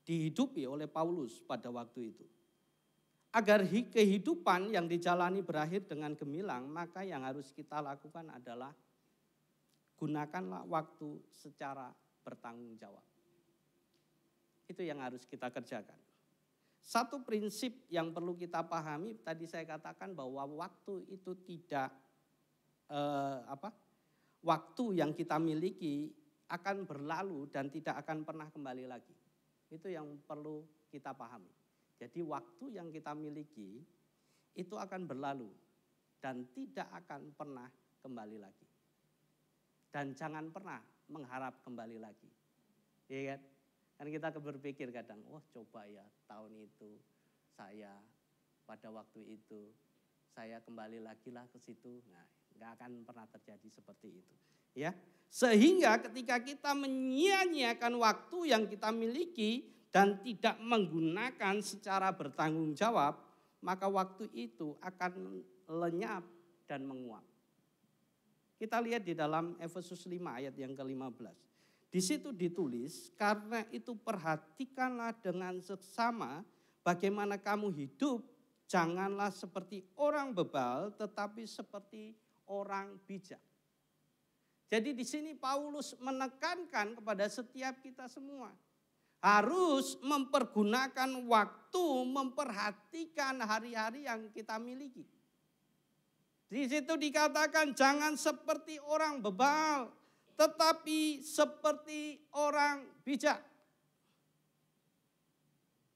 dihidupi oleh Paulus pada waktu itu. Agar kehidupan yang dijalani berakhir dengan gemilang, maka yang harus kita lakukan adalah gunakanlah waktu secara bertanggung jawab. Itu yang harus kita kerjakan. Satu prinsip yang perlu kita pahami, tadi saya katakan bahwa waktu itu tidak waktu yang kita miliki akan berlalu dan tidak akan pernah kembali lagi. Itu yang perlu kita pahami. Jadi waktu yang kita miliki itu akan berlalu dan tidak akan pernah kembali lagi. Dan jangan pernah mengharap kembali lagi. Iya kan? Kan kita berpikir kadang, coba ya tahun itu saya pada waktu itu saya kembali lagi lah ke situ. Nah, nggak akan pernah terjadi seperti itu. Ya, sehingga ketika kita menyia-nyiakan waktu yang kita miliki dan tidak menggunakan secara bertanggung jawab, maka waktu itu akan lenyap dan menguap. Kita lihat di dalam Efesus 5 ayat yang ke-15. Di situ ditulis, karena itu perhatikanlah dengan seksama bagaimana kamu hidup, janganlah seperti orang bebal tetapi seperti orang bijak. Jadi di sini Paulus menekankan kepada setiap kita semua. Harus mempergunakan waktu, memperhatikan hari-hari yang kita miliki. Di situ dikatakan jangan seperti orang bebal, tetapi seperti orang bijak.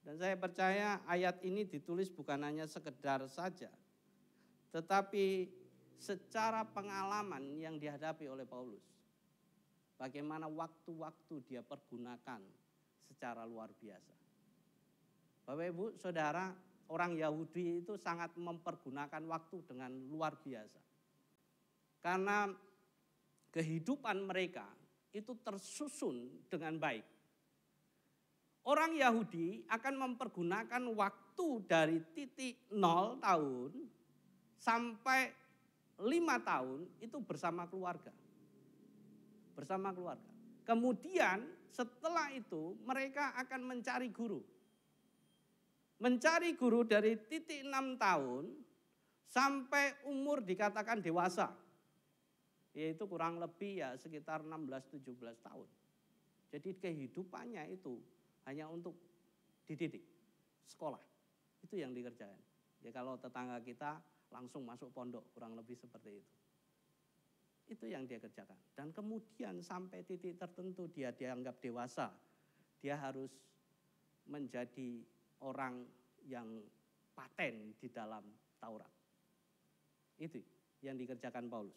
Dan saya percaya ayat ini ditulis bukan hanya sekedar saja, tetapi secara pengalaman yang dihadapi oleh Paulus. Bagaimana waktu-waktu dia pergunakan secara luar biasa. Bapak Ibu, Saudara, orang Yahudi itu sangat mempergunakan waktu dengan luar biasa. Karena kehidupan mereka itu tersusun dengan baik. Orang Yahudi akan mempergunakan waktu dari titik 0 tahun sampai 5 tahun itu bersama keluarga. Bersama keluarga. Kemudian setelah itu mereka akan mencari guru. Mencari guru dari titik 6 tahun sampai umur dikatakan dewasa. Yaitu kurang lebih ya sekitar 16-17 tahun. Jadi kehidupannya itu hanya untuk dididik, sekolah. Itu yang dikerjakan. Ya kalau tetangga kita langsung masuk pondok, kurang lebih seperti itu. Itu yang dia kerjakan. Dan kemudian sampai titik tertentu dia dianggap dewasa. Dia harus menjadi orang yang paten di dalam Taurat. Itu yang dikerjakan Paulus.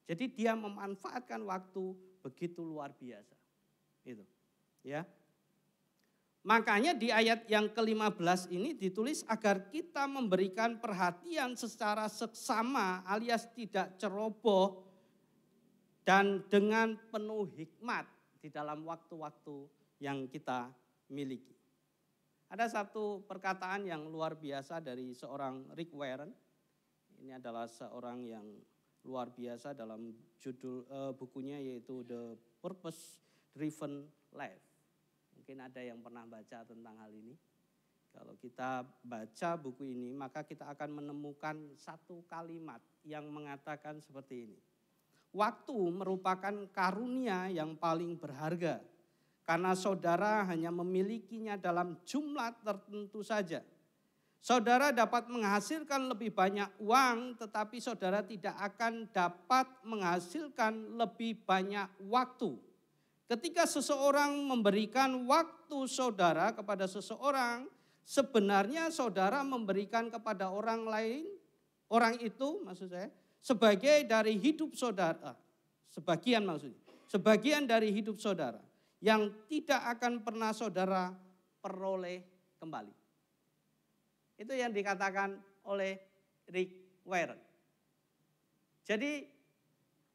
Jadi dia memanfaatkan waktu begitu luar biasa. Itu. Ya. Makanya di ayat yang ke-15 ini ditulis agar kita memberikan perhatian secara seksama alias tidak ceroboh dan dengan penuh hikmat di dalam waktu-waktu yang kita miliki. Ada satu perkataan yang luar biasa dari seorang Rick Warren. Ini adalah seorang yang luar biasa dalam judul bukunya yaitu The Purpose Driven Life. Mungkin ada yang pernah baca tentang hal ini. Kalau kita baca buku ini, maka kita akan menemukan satu kalimat yang mengatakan seperti ini. Waktu merupakan karunia yang paling berharga, karena saudara hanya memilikinya dalam jumlah tertentu saja. Saudara dapat menghasilkan lebih banyak uang, tetapi saudara tidak akan dapat menghasilkan lebih banyak waktu. Ketika seseorang memberikan waktu saudara kepada seseorang, sebenarnya saudara memberikan kepada orang lain, orang itu maksud saya, sebagai dari hidup saudara, sebagian dari hidup saudara yang tidak akan pernah saudara peroleh kembali. Itu yang dikatakan oleh Rick Warren. Jadi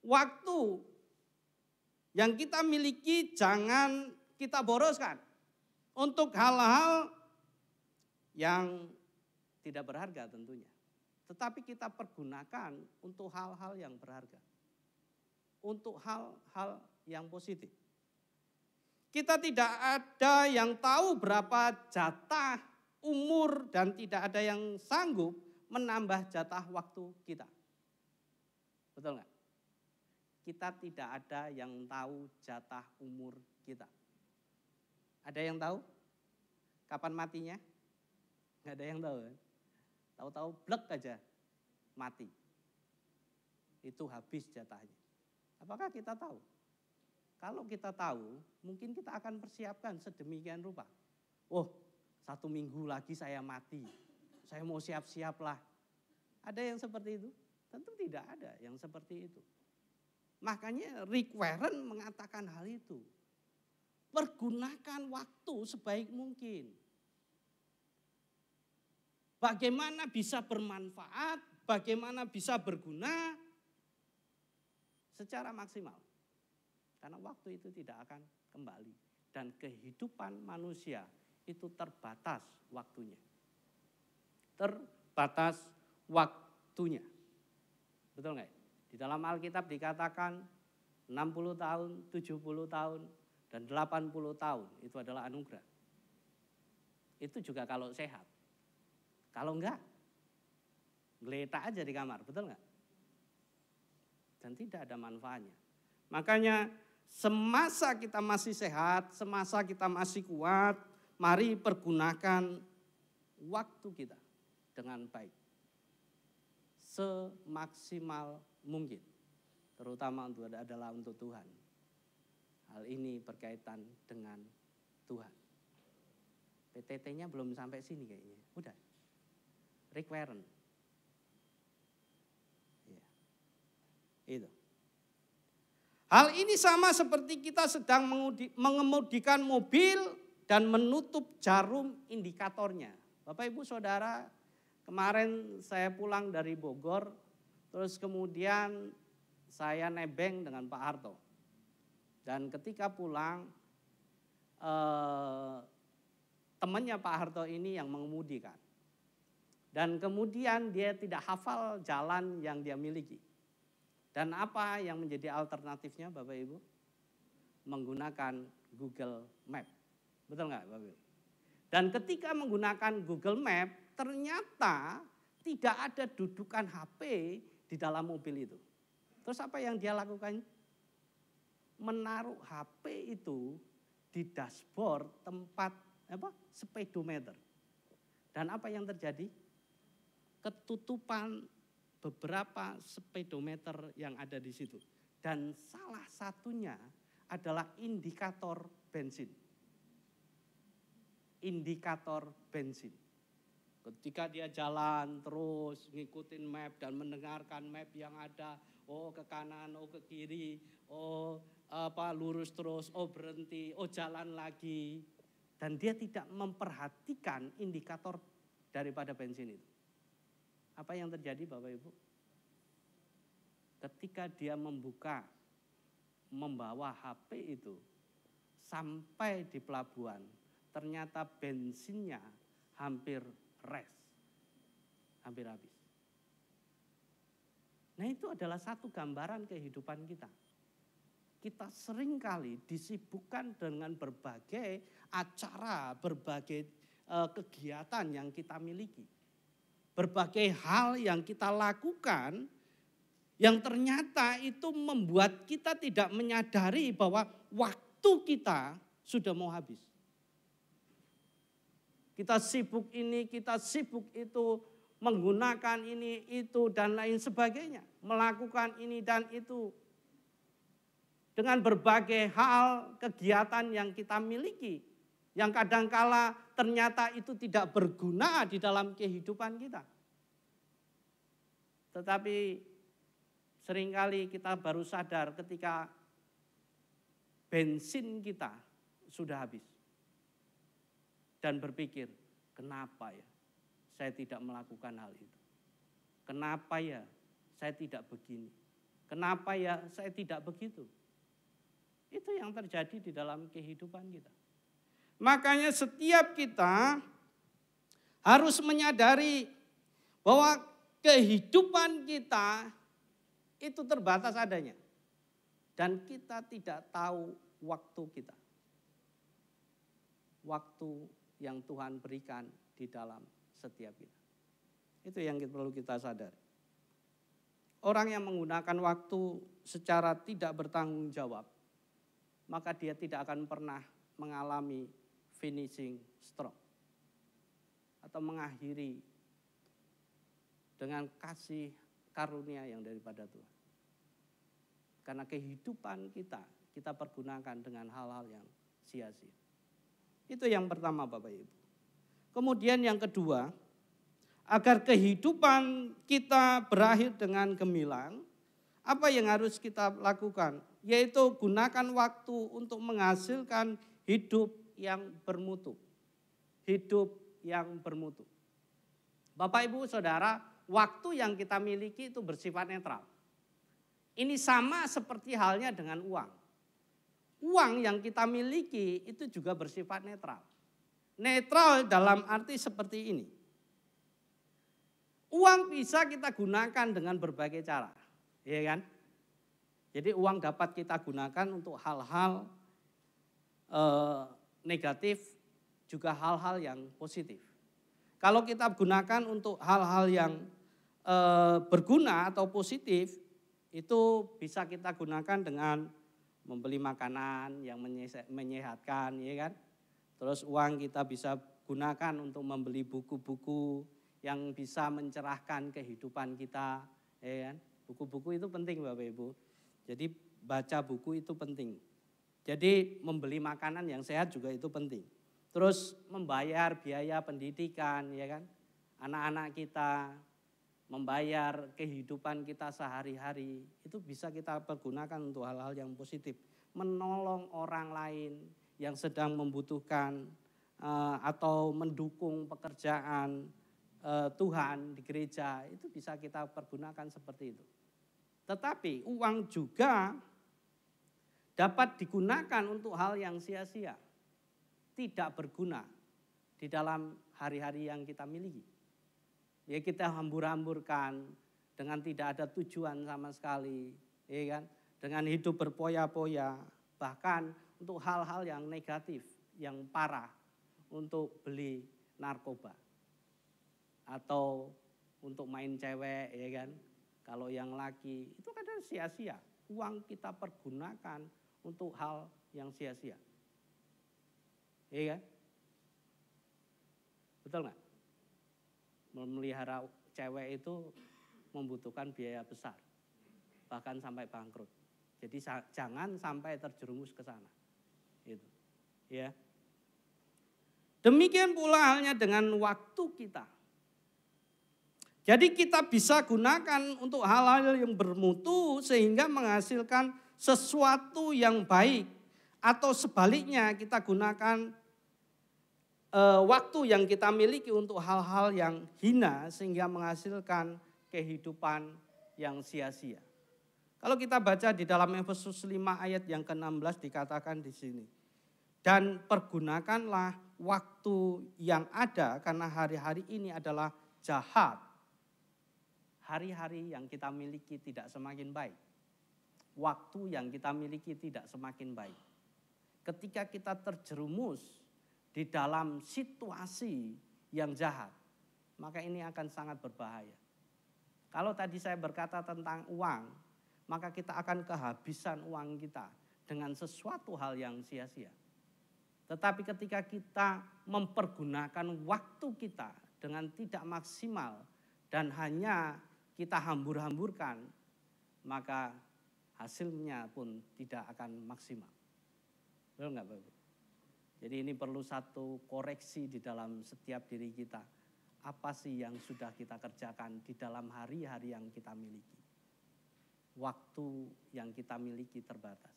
waktu yang kita miliki jangan kita boroskan untuk hal-hal yang tidak berharga tentunya. Tetapi kita pergunakan untuk hal-hal yang berharga. Untuk hal-hal yang positif. Kita tidak ada yang tahu berapa jatah umur dan tidak ada yang sanggup menambah jatah waktu kita. Betul nggak? Kita tidak ada yang tahu jatah umur kita. Ada yang tahu? Kapan matinya? Nggak ada yang tahu kan? Tahu-tahu blek aja mati. Itu habis jatahnya. Apakah kita tahu? Kalau kita tahu, mungkin kita akan persiapkan sedemikian rupa. Oh, 1 minggu lagi saya mati, saya mau siap-siap lah. Ada yang seperti itu? Tentu tidak ada yang seperti itu. Makanya Rick Warren mengatakan hal itu. Pergunakan waktu sebaik mungkin. Bagaimana bisa bermanfaat, bagaimana bisa berguna secara maksimal. Karena waktu itu tidak akan kembali. Dan kehidupan manusia itu terbatas waktunya. Terbatas waktunya. Betul nggak? Di dalam Alkitab dikatakan 60 tahun, 70 tahun, dan 80 tahun itu adalah anugerah. Itu juga kalau sehat. Kalau enggak, geletak aja di kamar, betul nggak? Dan tidak ada manfaatnya. Makanya semasa kita masih sehat, semasa kita masih kuat, mari pergunakan waktu kita dengan baik. Semaksimal mungkin. Terutama adalah untuk Tuhan. Hal ini berkaitan dengan Tuhan. PTT-nya belum sampai sini kayaknya. Udah. Rick Warren. Ya. Itu. Hal ini sama seperti kita sedang mengemudikan mobil dan menutup jarum indikatornya. Bapak Ibu Saudara, kemarin saya pulang dari Bogor, terus kemudian saya nebeng dengan Pak Harto. Dan ketika pulang, temannya Pak Harto ini yang mengemudikan. Dan kemudian dia tidak hafal jalan yang dia miliki. Dan apa yang menjadi alternatifnya Bapak Ibu? Menggunakan Google Map. Betul nggak Bapak Ibu? Dan ketika menggunakan Google Map, ternyata tidak ada dudukan HP di dalam mobil itu. Terus apa yang dia lakukan? Menaruh HP itu di dashboard tempat speedometer. Dan apa yang terjadi? Ketutupan beberapa speedometer yang ada di situ. Dan salah satunya adalah indikator bensin. Indikator bensin. Ketika dia jalan terus ngikutin map dan mendengarkan map yang ada, oh ke kanan, oh ke kiri, oh lurus terus, oh berhenti, oh jalan lagi. Dan dia tidak memperhatikan indikator daripada bensin itu. Apa yang terjadi Bapak Ibu? Ketika dia membawa HP itu sampai di pelabuhan, ternyata bensinnya hampir rest, hampir habis. Nah itu adalah satu gambaran kehidupan kita. Kita seringkali disibukkan dengan berbagai acara, berbagai kegiatan yang kita miliki. Berbagai hal yang kita lakukan yang ternyata itu membuat kita tidak menyadari bahwa waktu kita sudah mau habis. Kita sibuk ini, kita sibuk itu, menggunakan ini, itu, dan lain sebagainya. Melakukan ini dan itu. Dengan berbagai hal, kegiatan yang kita miliki. Yang kadangkala ternyata itu tidak berguna di dalam kehidupan kita. Tetapi seringkali kita baru sadar ketika bensin kita sudah habis. Dan berpikir, kenapa ya saya tidak melakukan hal itu? Kenapa ya saya tidak begini? Kenapa ya saya tidak begitu? Itu yang terjadi di dalam kehidupan kita. Makanya setiap kita harus menyadari bahwa kehidupan kita itu terbatas adanya. Dan kita tidak tahu waktu kita. Waktu yang Tuhan berikan di dalam setiap kita. Itu yang perlu kita sadari. Orang yang menggunakan waktu secara tidak bertanggung jawab, maka dia tidak akan pernah mengalami finishing stroke. Atau mengakhiri dengan kasih karunia yang daripada Tuhan. Karena kehidupan kita pergunakan dengan hal-hal yang sia-sia. Itu yang pertama Bapak Ibu. Kemudian yang kedua, agar kehidupan kita berakhir dengan gemilang, apa yang harus kita lakukan? Yaitu gunakan waktu untuk menghasilkan hidup yang bermutu. Hidup yang bermutu. Bapak Ibu Saudara, waktu yang kita miliki itu bersifat netral. Ini sama seperti halnya dengan uang. Uang yang kita miliki itu juga bersifat netral. Netral dalam arti seperti ini. Uang bisa kita gunakan dengan berbagai cara, ya kan? Jadi uang dapat kita gunakan untuk hal-hal negatif, juga hal-hal yang positif. Kalau kita gunakan untuk hal-hal yang berguna atau positif, itu bisa kita gunakan dengan membeli makanan yang menyehatkan, ya kan? Terus uang kita bisa gunakan untuk membeli buku-buku yang bisa mencerahkan kehidupan kita, ya kan? Buku-buku itu penting Bapak Ibu. Jadi baca buku itu penting. Jadi membeli makanan yang sehat juga itu penting. Terus membayar biaya pendidikan, ya kan? Anak-anak kita, membayar kehidupan kita sehari-hari, itu bisa kita pergunakan untuk hal-hal yang positif. Menolong orang lain yang sedang membutuhkan atau mendukung pekerjaan Tuhan di gereja, itu bisa kita pergunakan seperti itu. Tetapi uang juga dapat digunakan untuk hal yang sia-sia, tidak berguna di dalam hari-hari yang kita miliki. Ya kita hambur-hamburkan dengan tidak ada tujuan sama sekali, ya kan? Dengan hidup berpoya-poya, bahkan untuk hal-hal yang negatif, yang parah, untuk beli narkoba atau untuk main cewek, ya kan? Kalau yang laki itu kadang sia-sia. Uang kita pergunakan untuk hal yang sia-sia, ya kan? Betul nggak? Memelihara cewek itu membutuhkan biaya besar, bahkan sampai bangkrut. Jadi jangan sampai terjerumus ke sana. Itu, ya. Demikian pula halnya dengan waktu kita. Jadi kita bisa gunakan untuk hal-hal yang bermutu sehingga menghasilkan sesuatu yang baik, atau sebaliknya kita gunakan waktu yang kita miliki untuk hal-hal yang hina sehingga menghasilkan kehidupan yang sia-sia. Kalau kita baca di dalam Efesus 5 ayat yang ke-16 dikatakan di sini. Dan pergunakanlah waktu yang ada karena hari-hari ini adalah jahat. Hari-hari yang kita miliki tidak semakin baik. Waktu yang kita miliki tidak semakin baik. Ketika kita terjerumus di dalam situasi yang jahat, maka ini akan sangat berbahaya. Kalau tadi saya berkata tentang uang, maka kita akan kehabisan uang kita dengan sesuatu hal yang sia-sia. Tetapi ketika kita mempergunakan waktu kita dengan tidak maksimal dan hanya kita hambur-hamburkan, maka hasilnya pun tidak akan maksimal. Betul nggak Bapak Ibu? Jadi ini perlu satu koreksi di dalam setiap diri kita. Apa sih yang sudah kita kerjakan di dalam hari-hari yang kita miliki? Waktu yang kita miliki terbatas.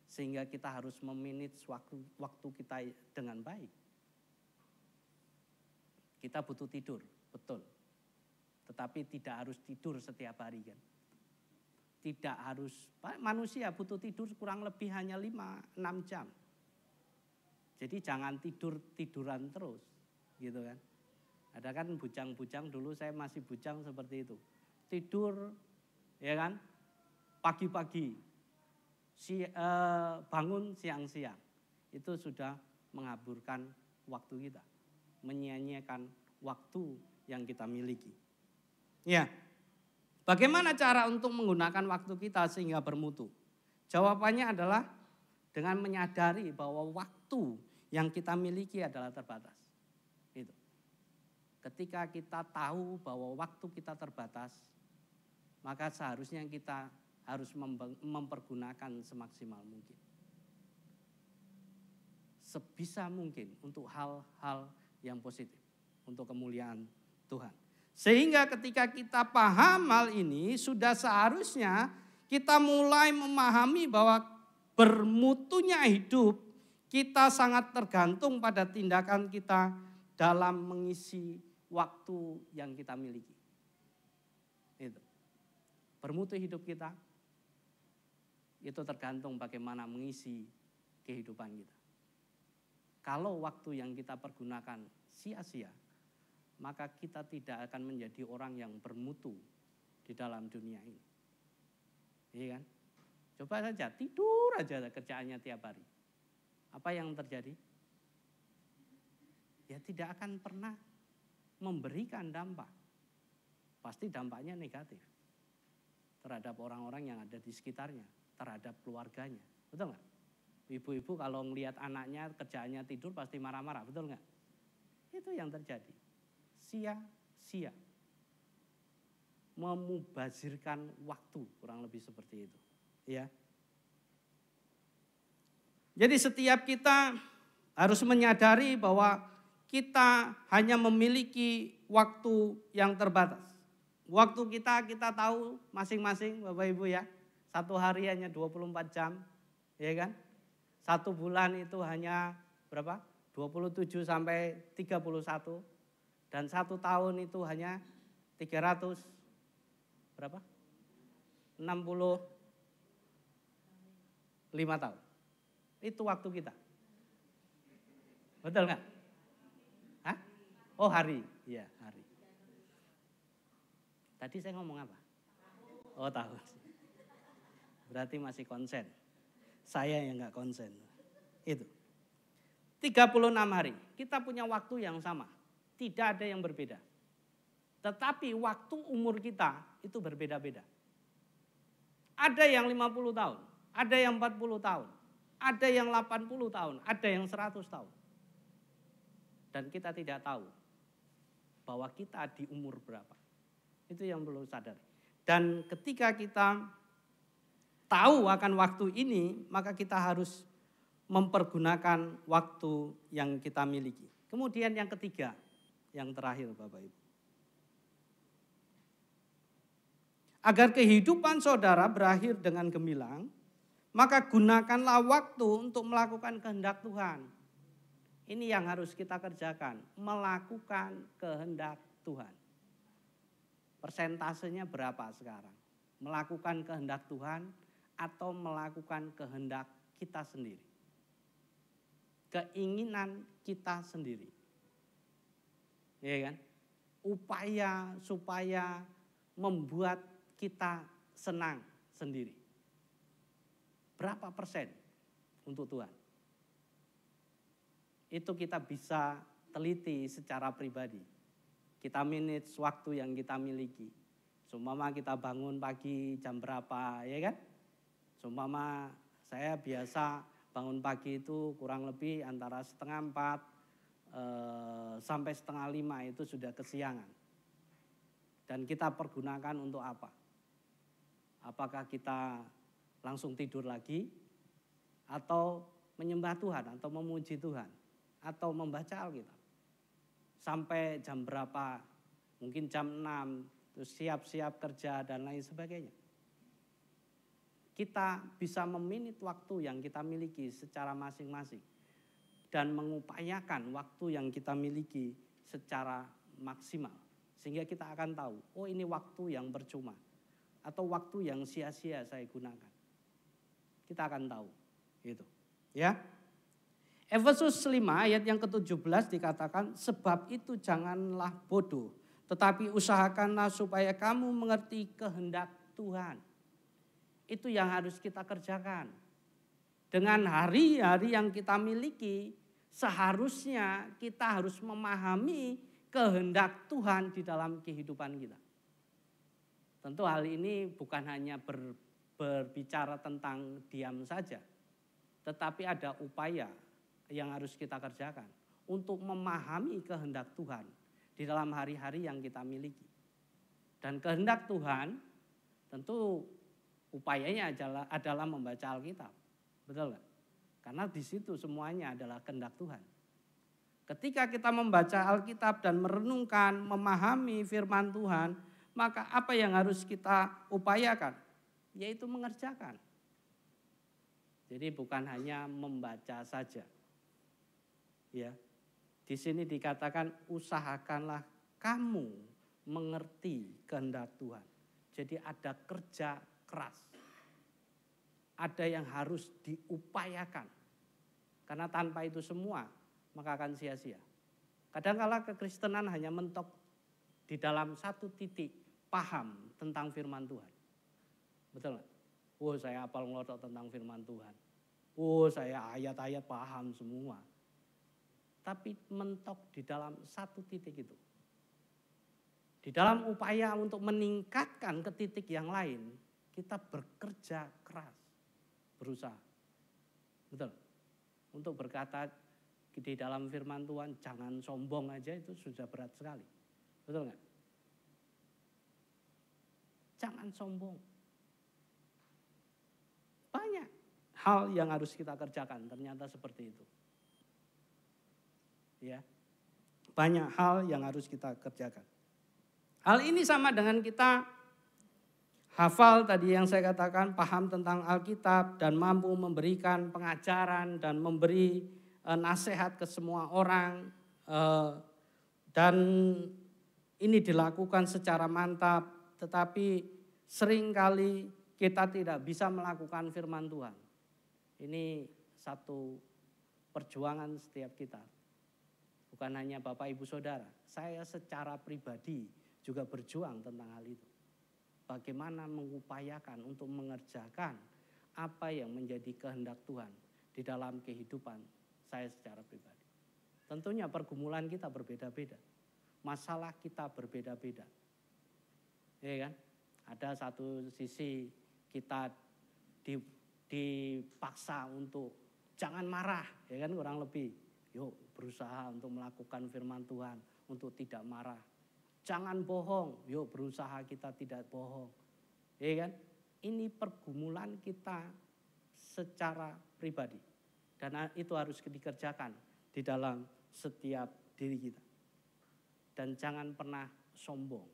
Sehingga kita harus memanage waktu kita dengan baik. Kita butuh tidur, betul. Tetapi tidak harus tidur setiap hari kan. Tidak harus, manusia butuh tidur kurang lebih hanya 5-6 jam. Jadi jangan tiduran terus, gitu kan. Ada kan bujang-bujang, dulu saya masih bujang seperti itu. Tidur, ya kan, pagi-pagi, bangun siang-siang. Itu sudah menghaburkan waktu kita, menyia-nyiakan waktu yang kita miliki. Ya, bagaimana cara untuk menggunakan waktu kita sehingga bermutu? Jawabannya adalah dengan menyadari bahwa waktu yang kita miliki adalah terbatas. Itu. Ketika kita tahu bahwa waktu kita terbatas, maka seharusnya kita harus mempergunakan semaksimal mungkin. Sebisa mungkin untuk hal-hal yang positif, untuk kemuliaan Tuhan. Sehingga ketika kita paham hal ini, sudah seharusnya kita mulai memahami bahwa bermutunya hidup kita sangat tergantung pada tindakan kita dalam mengisi waktu yang kita miliki. Itu. Bermutu hidup kita itu tergantung bagaimana mengisi kehidupan kita. Kalau waktu yang kita pergunakan sia-sia, maka kita tidak akan menjadi orang yang bermutu di dalam dunia ini. Iya kan? Coba saja tidur aja kerjaannya tiap hari. Apa yang terjadi? Ya tidak akan pernah memberikan dampak. Pasti dampaknya negatif. Terhadap orang-orang yang ada di sekitarnya, terhadap keluarganya. Betul nggak? Ibu-ibu kalau ngelihat anaknya kerjaannya tidur pasti marah-marah, betul nggak? Itu yang terjadi. Sia-sia. Memubazirkan waktu, kurang lebih seperti itu. Ya. Jadi setiap kita harus menyadari bahwa kita hanya memiliki waktu yang terbatas. Waktu kita tahu masing-masing Bapak Ibu ya. Satu hari hanya 24 jam, ya kan? Satu bulan itu hanya berapa? 27 sampai 31. Dan satu tahun itu hanya 300 berapa? 65 tahun. Itu waktu kita. Betul nggak? Hah? Oh hari, iya hari. Tadi saya ngomong apa? Oh tahun. Berarti masih konsen. Saya yang nggak konsen. Itu. 36 hari. Kita punya waktu yang sama. Tidak ada yang berbeda. Tetapi waktu umur kita itu berbeda-beda. Ada yang 50 tahun, ada yang 40 tahun, ada yang 80 tahun, ada yang 100 tahun. Dan kita tidak tahu bahwa kita di umur berapa. Itu yang perlu sadari. Dan ketika kita tahu akan waktu ini, maka kita harus mempergunakan waktu yang kita miliki. Kemudian yang ketiga, yang terakhir Bapak Ibu. Agar kehidupan saudara berakhir dengan gemilang, maka gunakanlah waktu untuk melakukan kehendak Tuhan. Ini yang harus kita kerjakan, melakukan kehendak Tuhan. Persentasenya berapa sekarang? Melakukan kehendak Tuhan atau melakukan kehendak kita sendiri? Keinginan kita sendiri. Ya kan? Upaya supaya membuat kita senang sendiri. Berapa persen untuk Tuhan? Itu kita bisa teliti secara pribadi. Kita manage waktu yang kita miliki. Seumpama kita bangun pagi jam berapa, ya kan? Seumpama saya biasa bangun pagi itu kurang lebih antara 3:30 sampai 4:30 itu sudah kesiangan. Dan kita pergunakan untuk apa? Apakah kita langsung tidur lagi, atau menyembah Tuhan, atau memuji Tuhan, atau membaca Alkitab? Sampai jam berapa? Mungkin jam 6, terus siap-siap kerja dan lain sebagainya. Kita bisa meminit waktu yang kita miliki secara masing-masing dan mengupayakan waktu yang kita miliki secara maksimal. Sehingga kita akan tahu, oh ini waktu yang percuma atau waktu yang sia-sia saya gunakan. Kita akan tahu gitu. Ya. Efesus 5 ayat yang ke-17 dikatakan, sebab itu janganlah bodoh, tetapi usahakanlah supaya kamu mengerti kehendak Tuhan. Itu yang harus kita kerjakan. Dengan hari-hari yang kita miliki, seharusnya kita harus memahami kehendak Tuhan di dalam kehidupan kita. Tentu hal ini bukan hanya berbicara tentang diam saja, tetapi ada upaya yang harus kita kerjakan untuk memahami kehendak Tuhan di dalam hari-hari yang kita miliki. Dan kehendak Tuhan tentu upayanya adalah membaca Alkitab. Betul nggak? Karena di situ semuanya adalah kehendak Tuhan. Ketika kita membaca Alkitab dan merenungkan, memahami firman Tuhan, maka apa yang harus kita upayakan? Yaitu mengerjakan. Jadi bukan hanya membaca saja. Ya. Di sini dikatakan usahakanlah kamu mengerti kehendak Tuhan. Jadi ada kerja keras. Ada yang harus diupayakan. Karena tanpa itu semua maka akan sia-sia. Kadang-kala kekristenan hanya mentok di dalam satu titik paham tentang firman Tuhan. Betul nggak? Oh saya hafal ngelotok tentang firman Tuhan. Oh saya ayat-ayat paham semua. Tapi mentok di dalam satu titik itu. Di dalam upaya untuk meningkatkan ke titik yang lain, kita bekerja keras, berusaha. Betul. Untuk berkata di dalam firman Tuhan, jangan sombong aja itu sudah berat sekali. Betul nggak? Jangan sombong. Banyak hal yang harus kita kerjakan, ternyata seperti itu. Ya, banyak hal yang harus kita kerjakan. Hal ini sama dengan kita hafal tadi yang saya katakan, paham tentang Alkitab dan mampu memberikan pengajaran dan memberi nasihat ke semua orang. Dan ini dilakukan secara mantap, tetapi seringkali kita tidak bisa melakukan firman Tuhan. Ini satu perjuangan setiap kita. Bukan hanya Bapak Ibu Saudara, saya secara pribadi juga berjuang tentang hal itu. Bagaimana mengupayakan untuk mengerjakan apa yang menjadi kehendak Tuhan di dalam kehidupan saya secara pribadi. Tentunya pergumulan kita berbeda-beda. Masalah kita berbeda-beda. Ya kan? Ada satu sisi kita dipaksa untuk jangan marah, ya kan, kurang lebih. Yuk berusaha untuk melakukan firman Tuhan, untuk tidak marah. Jangan bohong, yuk berusaha kita tidak bohong. Ya kan? Ini pergumulan kita secara pribadi. Dan itu harus dikerjakan di dalam setiap diri kita. Dan jangan pernah sombong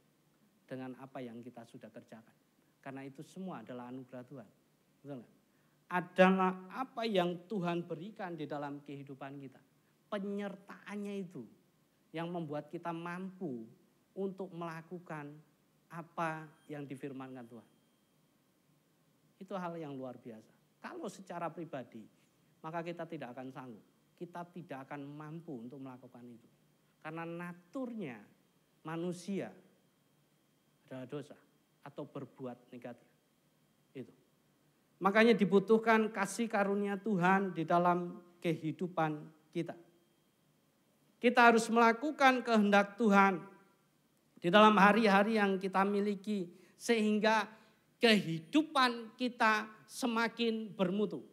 dengan apa yang kita sudah kerjakan. Karena itu semua adalah anugerah Tuhan. Betul nggak? Adalah apa yang Tuhan berikan di dalam kehidupan kita. Penyertaannya itu yang membuat kita mampu untuk melakukan apa yang difirmankan Tuhan. Itu hal yang luar biasa. Kalau secara pribadi, maka kita tidak akan sanggup. Kita tidak akan mampu untuk melakukan itu. Karena naturnya manusia adalah dosa atau berbuat negatif. Itu. Makanya dibutuhkan kasih karunia Tuhan di dalam kehidupan kita. Kita harus melakukan kehendak Tuhan di dalam hari-hari yang kita miliki sehingga kehidupan kita semakin bermutu.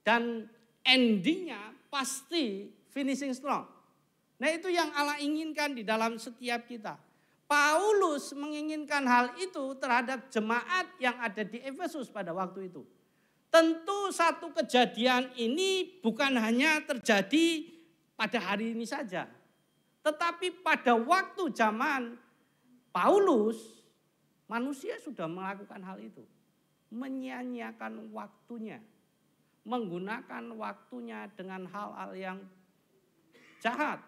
dan endingnya pasti finishing strong. Nah itu yang Allah inginkan di dalam setiap kita. Paulus menginginkan hal itu terhadap jemaat yang ada di Efesus pada waktu itu. Tentu satu kejadian ini bukan hanya terjadi pada hari ini saja. Tetapi pada waktu zaman Paulus, manusia sudah melakukan hal itu. Menyia-nyiakan waktunya. Menggunakan waktunya dengan hal-hal yang jahat.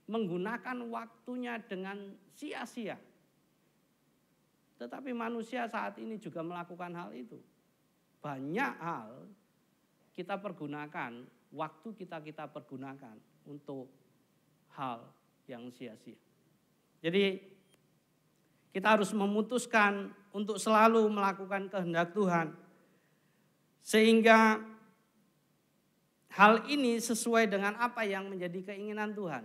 Menggunakan waktunya dengan sia-sia. Tetapi manusia saat ini juga melakukan hal itu. Banyak hal kita pergunakan, waktu kita pergunakan untuk hal yang sia-sia. Jadi kita harus memutuskan untuk selalu melakukan kehendak Tuhan. Sehingga hal ini sesuai dengan apa yang menjadi keinginan Tuhan.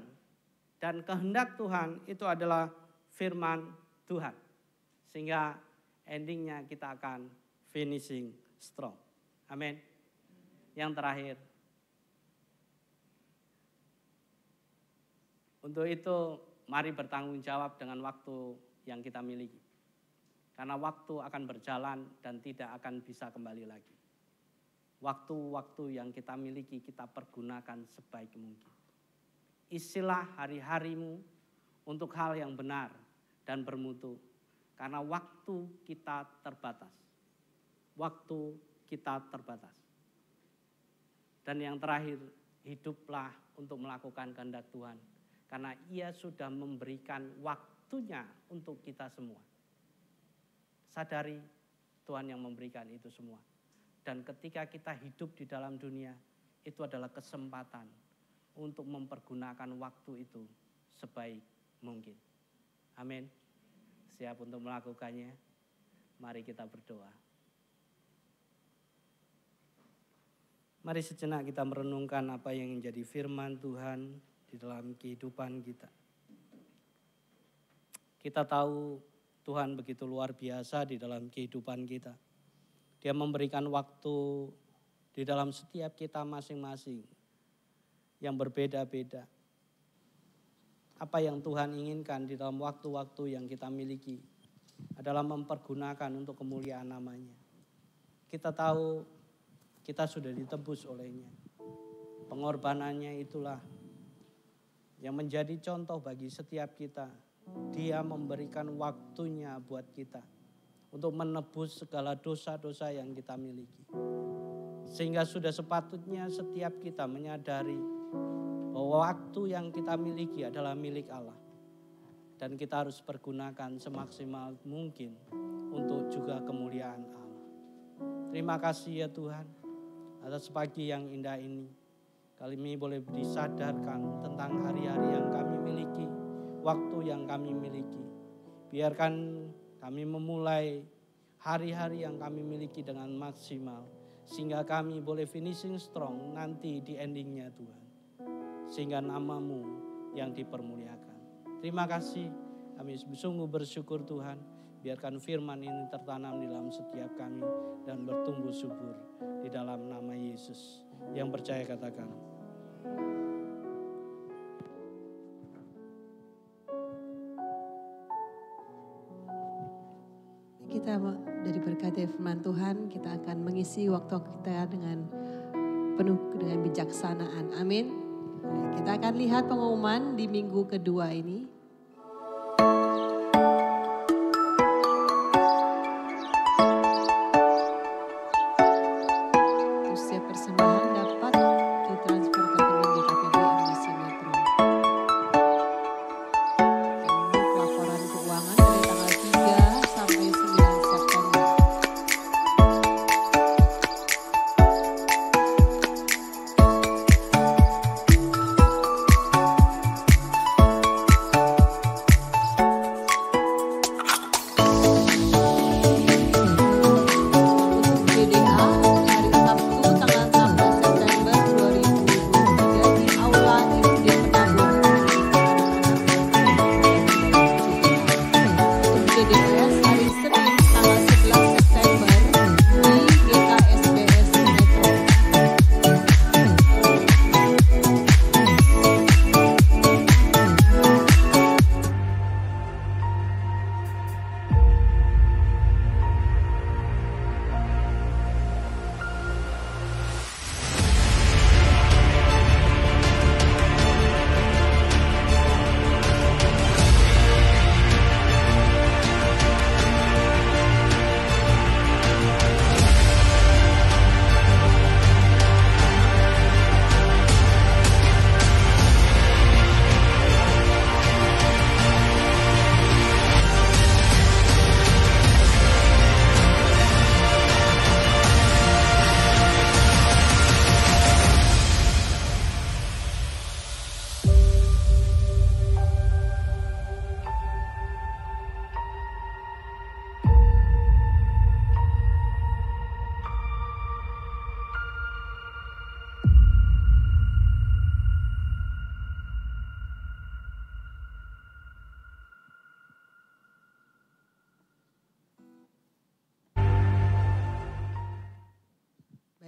Dan kehendak Tuhan itu adalah firman Tuhan. Sehingga endingnya kita akan finishing strong. Amin. Yang terakhir. Untuk itu mari bertanggung jawab dengan waktu yang kita miliki. Karena waktu akan berjalan dan tidak akan bisa kembali lagi. Waktu-waktu yang kita miliki kita pergunakan sebaik mungkin. Isilah hari-harimu untuk hal yang benar dan bermutu. Karena waktu kita terbatas. Waktu kita terbatas. Dan yang terakhir, hiduplah untuk melakukan kehendak Tuhan. Karena Ia sudah memberikan waktunya untuk kita semua. Sadari Tuhan yang memberikan itu semua. Dan ketika kita hidup di dalam dunia, itu adalah kesempatan untuk mempergunakan waktu itu sebaik mungkin. Amin. Siap untuk melakukannya? Mari kita berdoa. Mari sejenak kita merenungkan apa yang menjadi firman Tuhan di dalam kehidupan kita. Kita tahu Tuhan begitu luar biasa di dalam kehidupan kita. Dia memberikan waktu di dalam setiap kita masing-masing yang berbeda-beda. Apa yang Tuhan inginkan di dalam waktu-waktu yang kita miliki adalah mempergunakan untuk kemuliaan namanya. Kita tahu kita sudah ditebus olehnya. Pengorbanannya itulah yang menjadi contoh bagi setiap kita. Dia memberikan waktunya buat kita untuk menebus segala dosa-dosa yang kita miliki. Sehingga sudah sepatutnya setiap kita menyadari bahwa waktu yang kita miliki adalah milik Allah. Dan kita harus pergunakan semaksimal mungkin untuk juga kemuliaan Allah. Terima kasih ya Tuhan atas pagi yang indah ini. Kami boleh disadarkan tentang hari-hari yang kami miliki, waktu yang kami miliki. Biarkan kami memulai hari-hari yang kami miliki dengan maksimal. Sehingga kami boleh finishing strong nanti di endingnya Tuhan. Sehingga nama-Mu yang dipermuliakan. Terima kasih, kami sungguh bersyukur Tuhan. Biarkan firman ini tertanam di dalam setiap kami dan bertumbuh subur di dalam nama Yesus. Yang percaya katakan. Kita dari berkat firman Tuhan, kita akan mengisi waktu kita dengan penuh dengan bijaksanaan. Amin. Kita akan lihat pengumuman di minggu kedua ini.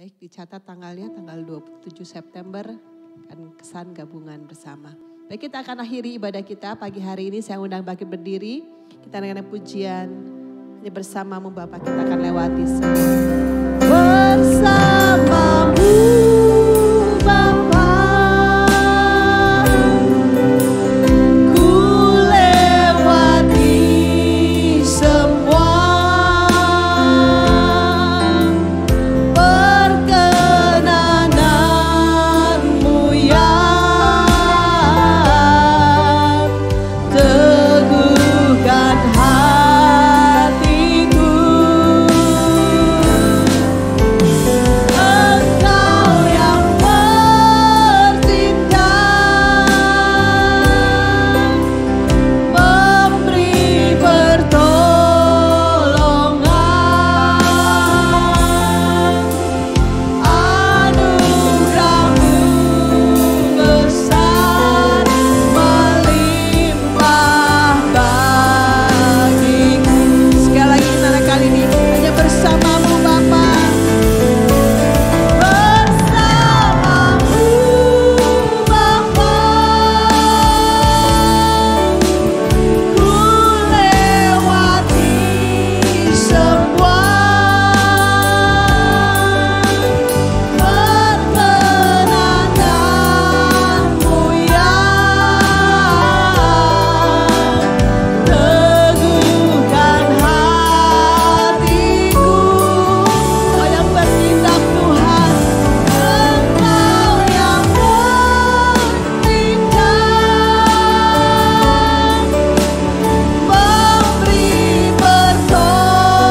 Baik, dicatat tanggalnya tanggal 27 September kan kesan gabungan bersama. Baik, kita akan akhiri ibadah kita pagi hari ini. Saya undang bangkit berdiri. Kita dengan pujian ini bersamamu Bapak, kita akan lewati semua. Bersamamu Bapa, ku lewati semua perkenananmu ya, teguhkan hatiku. Engkau yang bertindak, memberi pertolongan, anugerahmu besar melimpah bagiku. Sekali lagi kita kali ini hanya bersamamu Bapa. Bersamamu Bapa, ku lewati semua perkenananmu ya, teguhkan hatiku. Engkau yang bertindak Tuhan, Engkau yang bertindak, memberi pertolongan,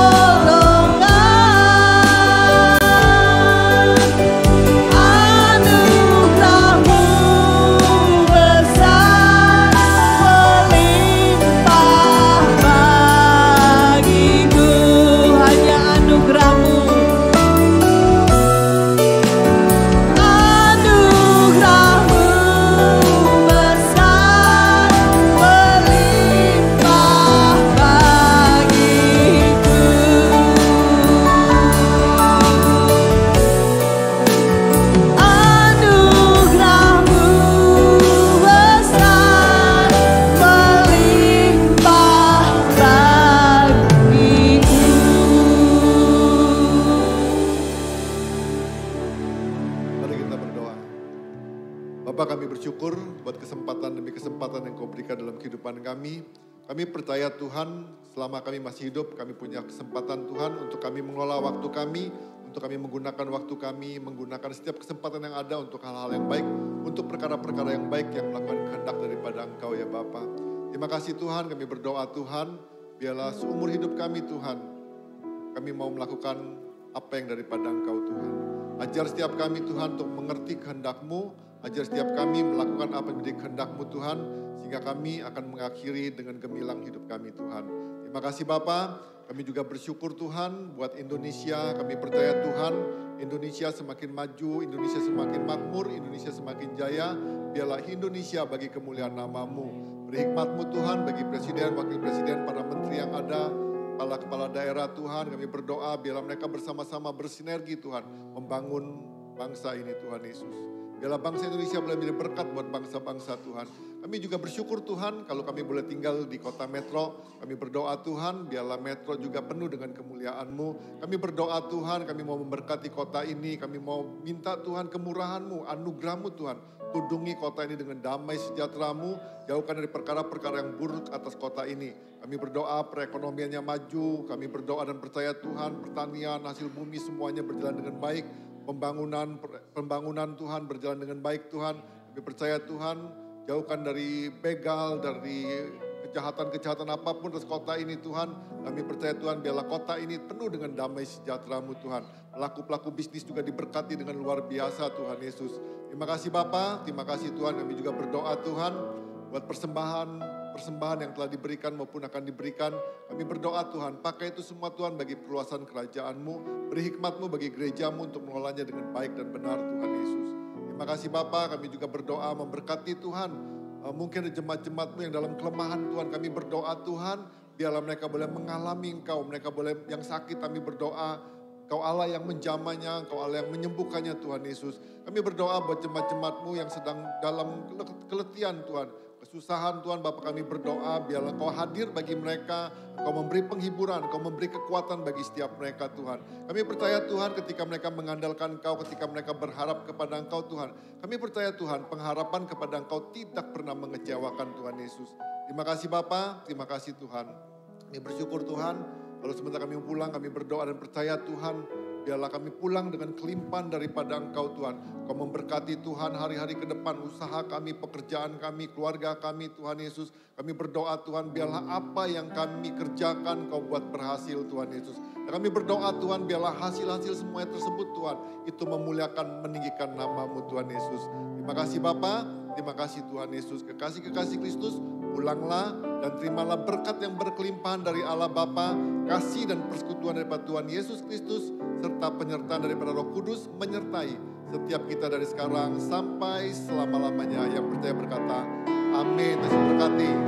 anugerahmu besar melimpah bagiku. Hanya anugerahmu, anugerahmu besar melimpah bagiku. Anugerahmu besar melimpah bagiku. Mari kita berdoa. Bapa, kami bersyukur buat kesempatan demi kesempatan yang Kau berikan dalam kehidupan kami. Kami percaya Tuhan, selama kami masih hidup, kami punya kesempatan Tuhan untuk kami mengelola waktu kami, untuk kami menggunakan waktu kami, menggunakan setiap kesempatan yang ada untuk hal-hal yang baik, untuk perkara-perkara yang baik yang melakukan kehendak daripada Engkau ya Bapa. Terima kasih Tuhan, kami berdoa Tuhan, biarlah seumur hidup kami Tuhan, kami mau melakukan apa yang daripada Engkau Tuhan. Ajar setiap kami Tuhan untuk mengerti kehendak-Mu, ajar setiap kami melakukan apa yang menjadi kehendak-Mu Tuhan, sehingga kami akan mengakhiri dengan gemilang hidup kami Tuhan. Terima kasih Bapa, kami juga bersyukur Tuhan buat Indonesia, kami percaya Tuhan, Indonesia semakin maju, Indonesia semakin makmur, Indonesia semakin jaya, biarlah Indonesia bagi kemuliaan nama-Mu. Beri hikmat-Mu Tuhan bagi Presiden, Wakil Presiden, para menteri yang ada, kepala-kepala daerah Tuhan, kami berdoa biarlah mereka bersama-sama bersinergi Tuhan, membangun bangsa ini Tuhan Yesus. Biarlah bangsa Indonesia boleh menjadi berkat buat bangsa-bangsa Tuhan. Kami juga bersyukur Tuhan kalau kami boleh tinggal di kota Metro. Kami berdoa Tuhan biarlah Metro juga penuh dengan kemuliaan-Mu. Kami berdoa Tuhan, kami mau memberkati kota ini. Kami mau minta Tuhan kemurahan-Mu, anugerah-Mu Tuhan. Tudungi kota ini dengan damai sejahtera-Mu. Jauhkan dari perkara-perkara yang buruk atas kota ini. Kami berdoa perekonomiannya maju. Kami berdoa dan percaya Tuhan pertanian, hasil bumi semuanya berjalan dengan baik. Pembangunan Tuhan berjalan dengan baik Tuhan. Kami percaya Tuhan, jauhkan dari begal, dari kejahatan-kejahatan apapun atas kota ini Tuhan. Kami percaya Tuhan, biarlah kota ini penuh dengan damai sejahtera-Mu Tuhan. Pelaku-pelaku bisnis juga diberkati dengan luar biasa Tuhan Yesus. Terima kasih Bapa, terima kasih Tuhan. Kami juga berdoa Tuhan buat persembahan yang telah diberikan maupun akan diberikan. Kami berdoa Tuhan, pakai itu semua Tuhan bagi perluasan kerajaan-Mu. Beri hikmat-Mu bagi gereja-Mu untuk mengelolanya dengan baik dan benar Tuhan Yesus. Terima kasih Bapa, kami juga berdoa memberkati Tuhan. Mungkin ada jemaat-jemaat-Mu yang dalam kelemahan Tuhan, kami berdoa Tuhan, biarlah mereka boleh mengalami Engkau, mereka boleh yang sakit kami berdoa, Engkau Allah yang menjamahnya, Engkau Allah yang menyembuhkannya Tuhan Yesus. Kami berdoa buat jemaat-jemaat-Mu yang sedang dalam keletihan Tuhan, kesusahan Tuhan. Bapa, kami berdoa biarlah Engkau hadir bagi mereka, Engkau memberi penghiburan, Engkau memberi kekuatan bagi setiap mereka Tuhan. Kami percaya Tuhan ketika mereka mengandalkan Engkau, ketika mereka berharap kepada Engkau Tuhan. Kami percaya Tuhan pengharapan kepada Engkau tidak pernah mengecewakan Tuhan Yesus. Terima kasih Bapa, terima kasih Tuhan. Kami bersyukur Tuhan. Lalu sementara kami pulang, kami berdoa dan percaya Tuhan, biarlah kami pulang dengan kelimpahan daripada Engkau Tuhan. Engkau memberkati Tuhan hari-hari ke depan, usaha kami, pekerjaan kami, keluarga kami Tuhan Yesus. Kami berdoa Tuhan, biarlah apa yang kami kerjakan Engkau buat berhasil Tuhan Yesus. Dan kami berdoa Tuhan, biarlah hasil-hasil semuanya tersebut Tuhan, itu memuliakan, meninggikan nama-Mu Tuhan Yesus. Terima kasih Bapa, terima kasih Tuhan Yesus. Kekasih-kekasih Kristus, pulanglah dan terimalah berkat yang berkelimpahan dari Allah Bapa, kasih dan persekutuan daripada Tuhan Yesus Kristus, serta penyertaan daripada Roh Kudus menyertai setiap kita dari sekarang sampai selama-lamanya. Yang percaya berkata, amin. Terima kasih.